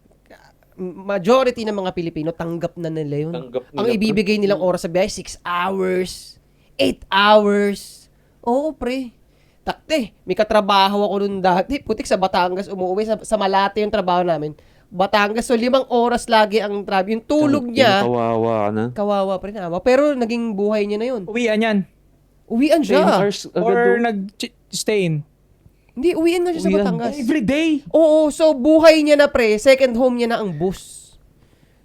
majority ng mga Pilipino, tanggap na nila yun. Tanggap nila, Ang ibibigay nilang oras sa biyahe, 6 hours, 8 hours. Oo, pre. Takte, may katrabaho ako nun dati. Putik sa Batangas, umuwi sa Malate yung trabaho namin. Batangas. So 5 oras lagi ang travel. Yung tulog niya, Kawawa ka na. kawawa pa rin. Pero naging buhay niya na yun. Uwian yan. Uwian 10 siya. hours agad Or doon. nag-stay in. Hindi, uwian na siya sa Uwian. Batangas. Every day. Oo, so buhay niya na pre, second home niya na ang bus.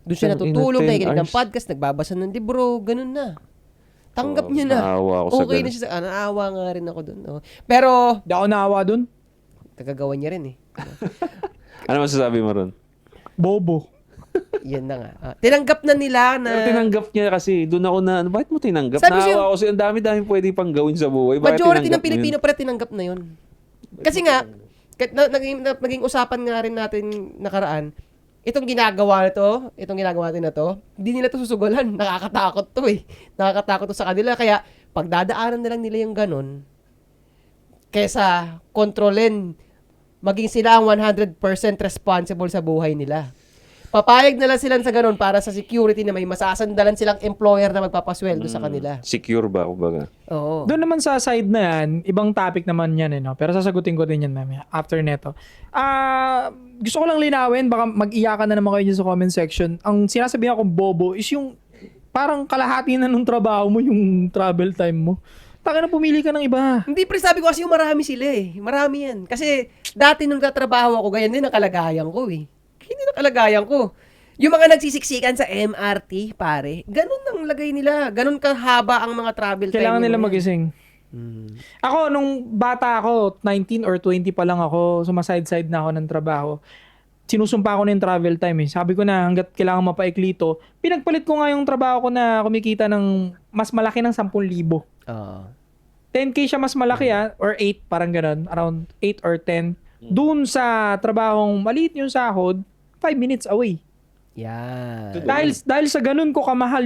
Doon siya Tang ina, natutulog, 10 nakikinig ng hours. podcast, nagbabasa ng libro, ganun na. Tanggap niya na. Naawa ako sa Okay na ganun. siya. Naawa nga rin ako doon. Oh. Pero, Di ako naawa dun. kagagawa niya rin eh. Ano masasabi mo ron? Bobo. Yan na nga. Tinanggap na nila na... Pero tinanggap niya kasi, doon ako na, ano, bakit mo tinanggap? Sabi siya- Naawa ako kasi ang dami-dami pwede pang gawin sa buhay. Bakit Majority tinanggap ng Pilipino mo yun? pre tinanggap na yun. Kasi nga, kahit naging usapan nga rin natin nakaraan, itong ginagawa natin na to, hindi nila to susugalan. Nakakatakot to eh. Nakakatakot to sa kanila. Kaya, pagdadaanan na lang nila yung ganun, kesa kontrolin, maging sila ang 100% responsible sa buhay nila. Papayag na lang sila sa ganun para sa security na may masasandalan silang employer na magpapasweldo sa kanila. Secure ba, kumbaga? Oo. Doon naman sa side na yan, ibang topic naman yan no? Pero sasagutin ko din yan mamaya after neto. Gusto ko lang linawin, baka mag-iyakan na naman kayo dyan sa comment section. Ang sinasabihan kong bobo is yung parang kalahati na nung trabaho mo, yung travel time mo. Taka na pumili ka ng iba. Hindi pre, sabi ko kasi yung marami sila eh. Marami yan. Kasi dati nung katrabaho ako, ganyan din ang kalagayan ko eh. Hindi na kalagayan ko. Yung mga nagsisiksikan sa MRT, pare, ganun ang lagay nila. Ganun kahaba ang mga travel time. Kailangan nila nila. magising. Ako, nung bata ako, 19 or 20 pa lang ako, sumaside-side na ako ng trabaho. Sinusumpa ko na yung travel time eh. Sabi ko na, hanggat kailangan mapaikli to, pinagpalit ko nga yung trabaho ko na kumikita ng mas malaki ng 10,000. Oo. 10K siya mas malaki or 8, parang ganun. Around 8 or 10. Doon sa trabahong maliit yung sahod, 5 minutes away. Yan. Dahil sa ganun ko kamahal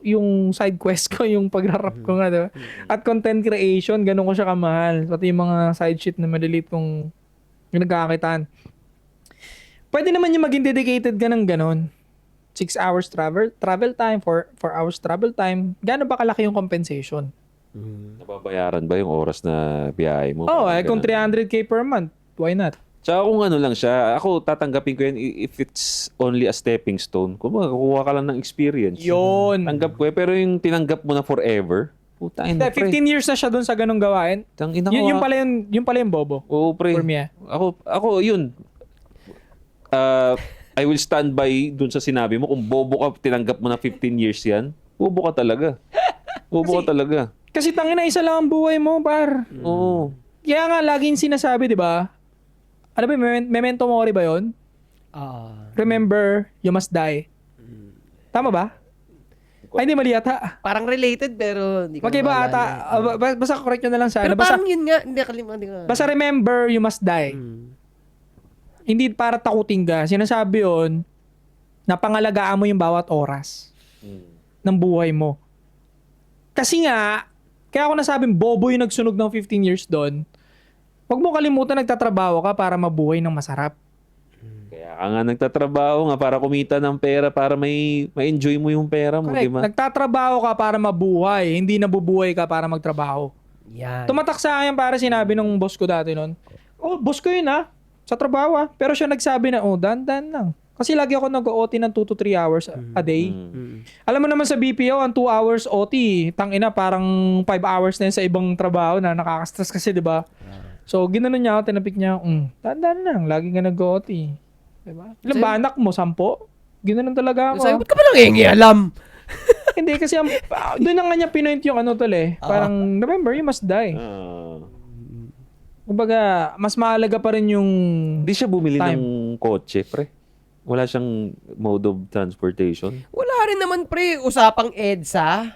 yung side quest ko, yung pagrarap ko nga, diba? At content creation, ganun ko siya kamahal. Pati yung mga side shit na maliliit kong yung nagkakakitaan. Pwede naman yung maging dedicated ka ng ganun. 6 hours travel time, 4 hours travel time. Gaano ba kalaki yung compensation? Nababayaran ba yung oras na biyahe mo? Oh, Parang kung ganun. 300k per month, why not? Tsaka kung ano lang siya, ako tatanggapin ko yan if it's only a stepping stone. Kung kukuha ka lang ng experience. Yun. Tanggap ko pero yung tinanggap mo na forever, puta ina, Hindi, 15 years na siya doon sa ganung gawain. Tangina ko. Yung pala yung bobo. Oo, pre. For me, Ako, yun. I will stand by dun sa sinabi mo. Kung bobo ka, tinanggap mo na 15 years yan, bobo ka talaga. Bobo ka talaga. Kasi tangina, isa lang ang buhay mo, par. Oo. Kaya nga, laging sinasabi, di ba? Ano ba, memento mori ba yon? Remember, you must die. Tama ba? Ay, hindi, mali yata. Parang related pero hindi ko Magkaiba maalala. ata. Basta correct nyo na lang sa Pero ano. Basta, parang yun nga, hindi ko. basta remember, you must die. Hindi para takutin ka. Sinasabi yon na pangalagaan mo yung bawat oras ng buhay mo. Kasi nga, kaya ako nasabing bobo yung nagsunog ng 15 years doon. Huwag mo kalimutan nagtatrabaho ka para mabuhay ng masarap. Kaya ka nga nagtatrabaho nga para kumita ng pera, para ma-enjoy mo yung pera mo, di Correct. ba? Nagtatrabaho ka para mabuhay, hindi nabubuhay ka para magtrabaho. Yan. Tumatak sa akin para sinabi ng boss ko dati noon. Oh, boss ko yun sa trabaho Pero siya nagsabi na, dandan lang. Kasi lagi ako nag-OT ng 2 to 3 hours a day. Alam mo naman sa BPO, ang 2 hours OT, tangina parang 5 hours na yun sa ibang trabaho na nakaka-stress kasi, di ba? So, ginanon niya ako, tinapik niya, dandan lang, lagi ka nag-OT. Diba? Ilan ba anak mo? 10? Ginanon talaga ako. Sabi, ba't ka ba alam? Hindi kasi doon na nga niya pinoint yung Parang, remember, you must die. Kumbaga, mas mahalaga pa rin yung Hindi siya bumili Time. ng kotse, pre. Wala siyang mode of transportation. Wala rin naman pre, usapang EDSA.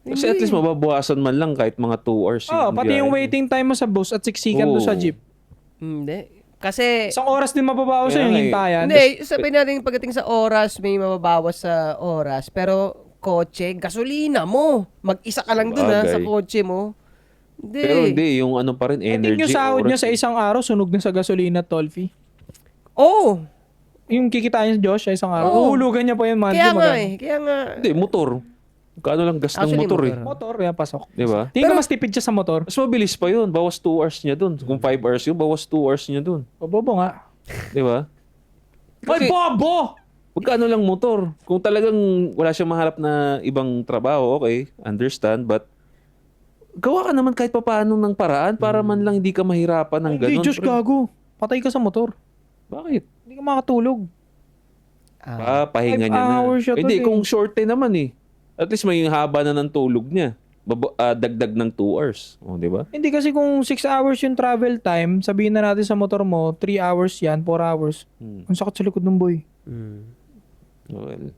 Kasi at least mababawasan man lang kahit mga 2 hours. pati yung biyahe. waiting time mo sa bus at siksikan doon sa Oo. jeep. Hindi. Kasi, Isang oras din mababawas Kaya yung nga eh. hintayan. hindi, sabihin natin pagdating sa oras, may mababawas sa oras. Pero, kotse, gasolina mo. Mag-isa ka lang dun Bagay. sa kotse mo. Hindi. Pero hindi, yung ano pa rin, I think energy. yung sahod niya oras. sa isang araw, sunog na sa gasolina at toll fee. Oo. Yung kikitain ni Josh sa isang araw, Oo. uhulugan niya po yung monthly. Kaya nga magkano. Kaya nga. Hindi, motor. Kano lang gas ng Actually, motor motor. Motor, yan pasok. Di ba? Tingin ko mas tipid siya sa motor. Mas mabilis pa yun. Bawas 2 hours niya dun. Kung 5 hours yun, bawas 2 hours niya dun. Bobo nga. Di ba? Ay, bobo! Magkano lang motor? Kung talagang wala siyang mahanap na ibang trabaho, okay, understand, but gawa ka naman kahit papaano ng paraan para man lang hindi ka mahirapan ng Hindi, ganun. Diyos gago. Patay ka sa motor. Bakit? Hindi ka makatulog. Pahinga 5 niya na. hours siya Hindi, tol, eh. kung short naman eh. At least may haba na ng tulog niya. Dagdag ng 2 hours. O, di ba? Hindi kasi kung 6 hours yung travel time, sabihin na natin sa motor mo, 3 hours yan, 4 hours. Ang sakit sa likod ng boy. Well,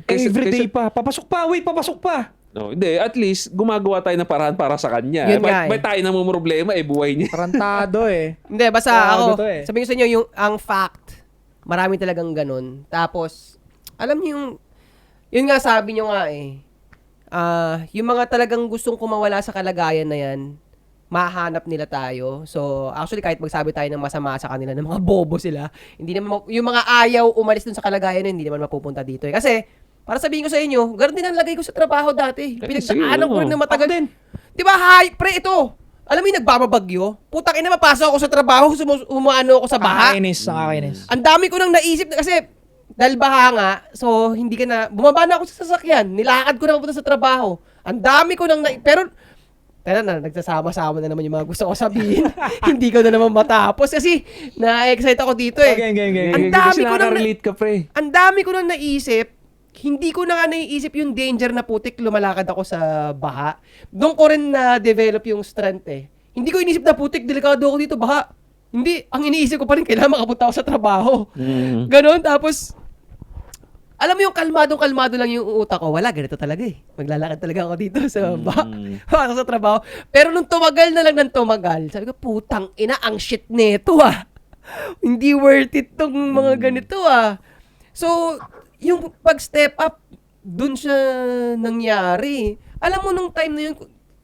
Everyday pa. Papasok pa. Wait, papasok pa. No, hindi, at least gumagawa tayo ng paraan para sa kanya. Yun nga May tayo namang problema, buhay niya. Tarantado eh. Hindi, basta Gago ako, to eh. sabihin ko sa inyo, ang fact, marami talagang ganun. Tapos, alam niyo yun nga sabi niyo nga eh, yung mga talagang gustong kumawala sa kalagayan na yan, mahanap nila tayo. So, actually, kahit magsabi tayo ng masama sa kanila, ng mga bobo sila, hindi naman, yung mga ayaw umalis dun sa kalagayan na hindi naman mapupunta dito eh. Kasi, para sabihin ko sa inyo, ganun din ang lagay ko sa trabaho dati. Pinagdaanan ko rin na matagal. Di ba, pre, ito. Alam mo yung nagbababagyo? Putang ina, mapasok ako sa trabaho, umuano ako sa baha. Nakakainis. Ang dami ko nang naisip na kasi dahil baha nga, so hindi ka na, bumaba na ako sa sasakyan, nilakad ko na pupunta sa trabaho. Ang dami ko nang pero nagsasama-sama na naman yung mga gusto ko sabihin. Hindi ko na naman matapos kasi na-excite ako dito eh. Okay. Ang dami ko nang relate ka, pre. ang dami ko nang naisip, hindi ko na nga naiisip yung danger na putik lumalakad ako sa baha. Doon ko rin na-develop yung strength eh. Hindi ko inisip na putik, delikado ako dito, baha. Hindi, ang iniisip ko pa rin, kailangan makapunta ako sa trabaho. Ganon, tapos, alam mo yung kalmado lang yung utak ko. Wala, ganito talaga eh. Maglalakad talaga ako dito sa baha. Ako sa trabaho. Pero nung tumagal na lang ng tumagal, sabi ko, putang ina, ang shit nito ah. Hindi worth it tong mga ganito ah. So, yung pag-step up, dun siya nangyari. Alam mo, nung time na yun,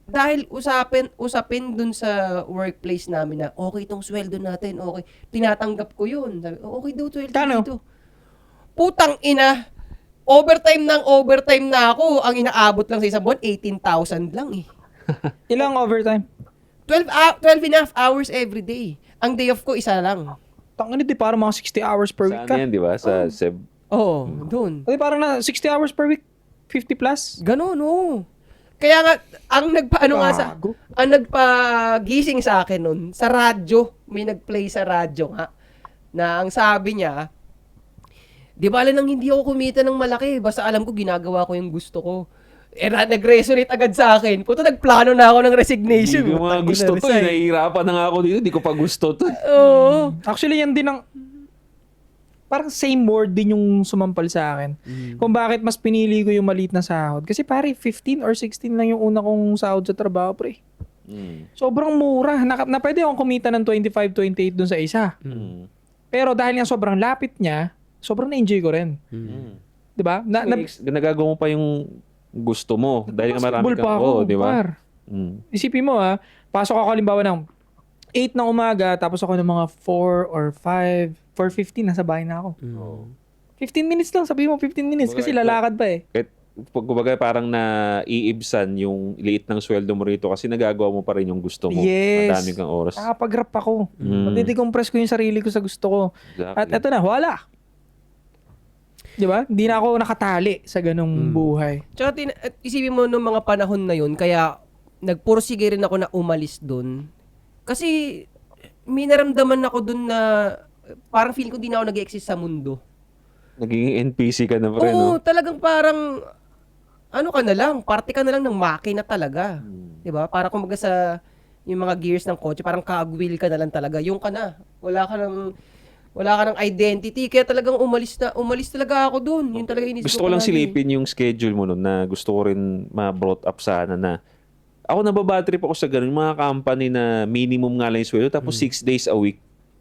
dahil usapin dun sa workplace namin na, okay itong sweldo natin, okay. Tinatanggap ko yun. Sabi, okay daw sweldo Kano? dito. Putang ina, overtime na ako. Ang inaabot lang sa isang buwan, 18,000 lang eh. Ilang overtime? 12 and a half hours every day. Ang day off ko, isa lang. Tangin di parang mga 60 hours per week Saan ka. yan, di ba? Sa Seb. Oo, doon. Di parang na 60 hours per week. 50 plus. Ganon, oo. Kaya nga, ang Gago. nagpagising sa akin nun, sa radyo, may nag-play sa radyo nga, na ang sabi niya, di ba nang hindi ako kumita ng malaki, basta alam ko ginagawa ko yung gusto ko. Nag-resonate agad sa akin. Puto, nagplano na ako ng resignation. Hindi ko mga gusto to. Nahihirapan na nga ako dito. Hindi ko pa gusto to. Oo. Actually, yan din ang parang same word din yung sumampal sa akin. Kung bakit mas pinili ko yung maliit na sahod. Kasi pare, 15 or 16 lang yung una kong sahod sa trabaho, pre. Sobrang mura. Na pwede akong kumita ng 25, 28 dun sa isa. Pero dahil nga sobrang lapit niya, sobrang na-enjoy ko rin. Diba? Nagagawa mo pa yung gusto mo. Dahil nga marami pa ako, di ba? par. Isipin mo pasok ako halimbawa ng 8 ng umaga, tapos ako ng mga 4 or 5, 4:15, nasa bahay na ako. 15 minutes lang, sabihin mo 15 minutes kasi lalakad pa eh. Kahit, kumbaga parang naiibsan yung liit ng sweldo mo rito kasi nagagawa mo pa rin yung gusto mo. Yes. Madami kang oras. Nakapag-rap ako. Matidecompress ko yung sarili ko sa gusto ko. Exactly. At eto na, wala. Di ba? Hindi na ako nakatali sa ganung buhay. Tsaka isipin mo nung mga panahon na yun, kaya nagpursige rin ako na umalis dun. Kasi may naramdaman ako dun na parang feeling ko di na ako nag-exist sa mundo. Naging NPC ka na pa rin, Oo, no? talagang parang ano ka na lang, parte ka na lang ng makina talaga. 'Di ba? Para kumbaga sa yung mga gears ng kotse, parang cogwheel ka na lang talaga. Yung ka na. Wala ka ng identity, kaya talagang umalis talaga ako doon. Yun talaga inisip Gusto ko lang palagi. silipin yung schedule mo nun na gusto ko rin ma-brought up sana na ako nababatrip ako sa ganun, mga company na minimum nga lang yung sweldo tapos 6 days a week.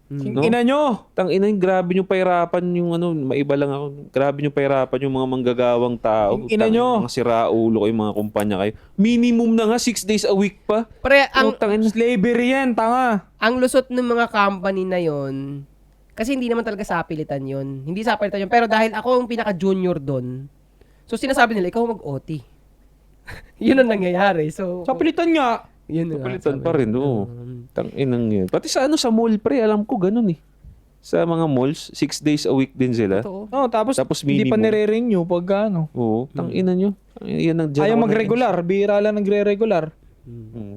No? Ina nyo! Tang ina, grabe nyo pahirapan yung maiba lang ako. Grabe nyo pahirapan yung mga manggagawang tao. Ina nyo! Mga siraulo kayo, mga kumpanya kayo. Minimum na nga, 6 days a week pa. Pre, ang Slavery yan, tanga! ang lusot ng mga company na yon, kasi hindi naman talaga sapilitan yon. Hindi sapilitan yon. Pero dahil ako ang pinaka-junior doon, so sinasabi nila, ikaw mag-OT. Yun ang nangyayari. So, Sa pilitan nga! yun nga, Kapalitan sabi. pa rin, oo. Tang inang yun. Pati sa sa mall, pre, alam ko ganun eh. sa mga malls, 6 days a week din sila. Totoo. Oh, tapos Tapos hindi pa minimum. nire-renew pag ano. Oo, tangina nyo. Yan ang dyan Ayaw ako mag-regular, bihira lang nagre-regular.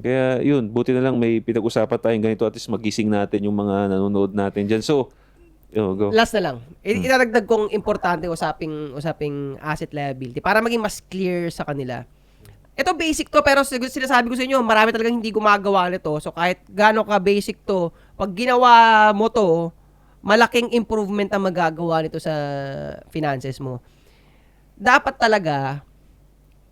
Kaya yun, buti na lang may pinag-usapan tayong ganito at least magising natin yung mga nanonood natin dyan. So, go. Last na lang. Itaragdag kong importante usaping asset liability para maging mas clear sa kanila. Ito basic to pero sinasabi ko sa inyo, marami talagang hindi gumagawa nito. So kahit gaano ka basic to, pag ginawa mo to, malaking improvement ang magagawa nito sa finances mo. Dapat talaga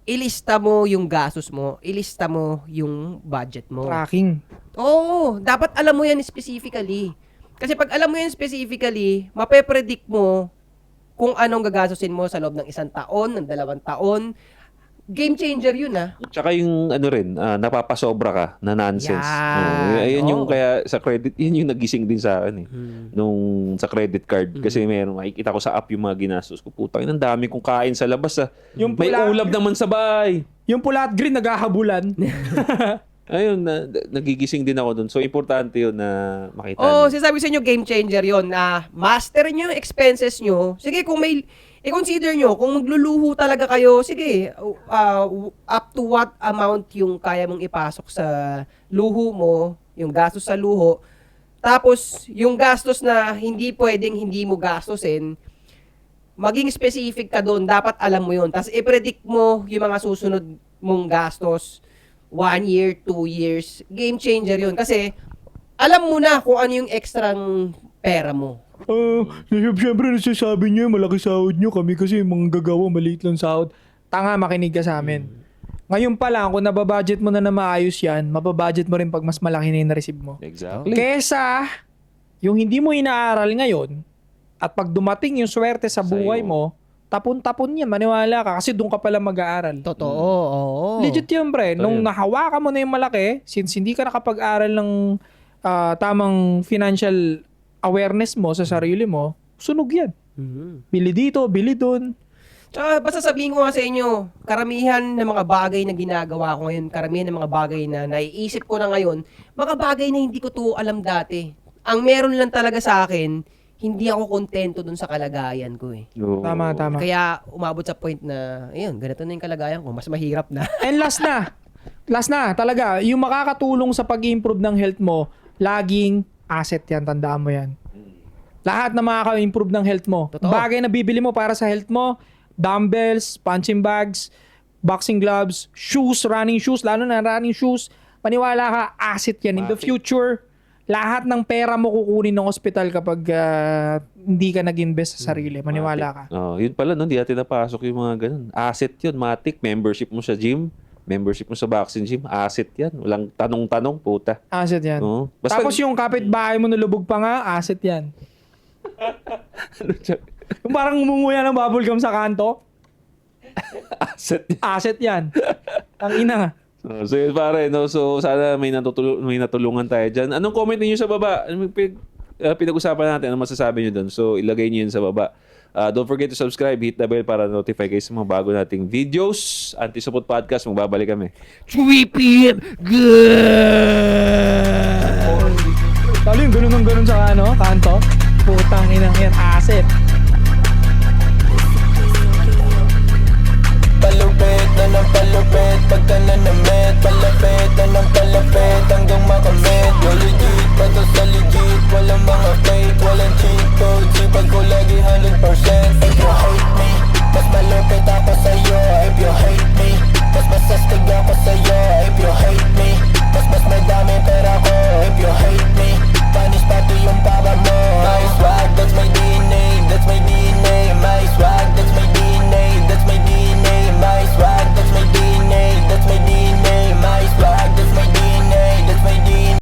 ilista mo yung gastos mo, ilista mo yung budget mo. Tracking. Oo, dapat alam mo yan specifically. Kasi pag alam mo yan specifically, mape-predict mo kung anong gagastusin mo sa loob ng 1 taon, ng 2 taon. Game changer yun, ah. Tsaka yung ano rin, napapasobra ka na nonsense. Yan. Ayun yung Oo. kaya sa credit, yun yung nagising din sa akin eh. Nung sa credit card. Kasi meron, makikita ko sa app yung mga ginastos ko. Putang, ang dami kong kain sa labas Yung May pula- ulam naman sa bahay. Yung pula at green, naghahabulan. Ayun, nagigising din ako dun. So, importante yun na makita Oo, niyo. sinasabi sa inyo, game changer yun. Na master nyo yung expenses nyo. Sige, kung may, i-consider nyo, kung magluluho talaga kayo, sige, up to what amount yung kaya mong ipasok sa luho mo, yung gastos sa luho. Tapos, yung gastos na hindi pwedeng hindi mo gastusin, maging specific ka doon, dapat alam mo yun. Tapos, i-predict mo yung mga susunod mong gastos, 1 year, 2 years, game changer yun. Kasi, alam mo na kung ano yung extrang pera mo. Siyempre nasasabi niyo, malaki sahod niyo kami kasi mga gagawa, maliit lang sahod. Tanga, makinig ka sa amin. Ngayon pa lang, kung nababudget mo na maayos yan, mababudget mo rin pag mas malaki na yung na-receive mo. Exactly. Kesa, yung hindi mo inaaral ngayon, at pag dumating yung swerte sa buhay Sa'yo. mo, tapon-tapon yan, maniwala ka, kasi doon ka pala mag-aaral. Totoo, oo. Legit yun, pre. So, Nung yun. nahawakan mo na yung malaki, since hindi ka nakapag-aral ng tamang financial awareness mo sa sarili mo, sunog yan. Mhm. Bili dito, bili doon. Tsaka, basta sabihin ko nga sa inyo, karamihan ng mga bagay na ginagawa ko ngayon, karamihan ng mga bagay na naiisip ko na ngayon, mga bagay na hindi ko to alam dati. Ang meron lang talaga sa akin, hindi ako kontento dun sa kalagayan ko eh. Oo. Tama, tama. Kaya umabot sa point na, ayun, ganito na yung kalagayan ko, mas mahirap na. And last na, talaga, yung makakatulong sa pag-improve ng health mo, laging asset yan, tandaan mo yan. Lahat na makaka-improve ng health mo. Totoo. Bagay na bibili mo para sa health mo, dumbbells, punching bags, boxing gloves, shoes, running shoes, lalo na running shoes, paniwala ka, asset yan. In the future, lahat ng pera mo kukunin ng hospital kapag hindi ka nag-invest sa sarili. Maniwala ka. Yun pala, no? Hindi natin napasok yung mga ganun. Asset yun, matik. Membership mo sa gym, membership mo sa boxing gym, asset yan. Walang tanong-tanong, puta. Asset yan. Oo. Basta- Tapos yung kapitbahay mo nalubog pa nga, asset yan. Yung parang umunguya ng bubblegum sa kanto, asset yan. asset yan. Ang ina. So yun pare, no? So sana may natulungan tayo dyan. Anong comment niyo sa baba? Anong pinag-usapan natin? Anong masasabi niyo doon? So ilagay niyo yun sa baba. Don't forget to subscribe, hit the bell para notify kayo sa mga bago nating videos. Anti-Supot Podcast, magbabalik kami. 3 p.m. Good! Talo yung ganun ng ganun sa kanto. Putang inang yan, asset. Palupit na ng palupit, pagka nanamit, palapit na ng palapit, hanggang makamit. Yo, legit, pa to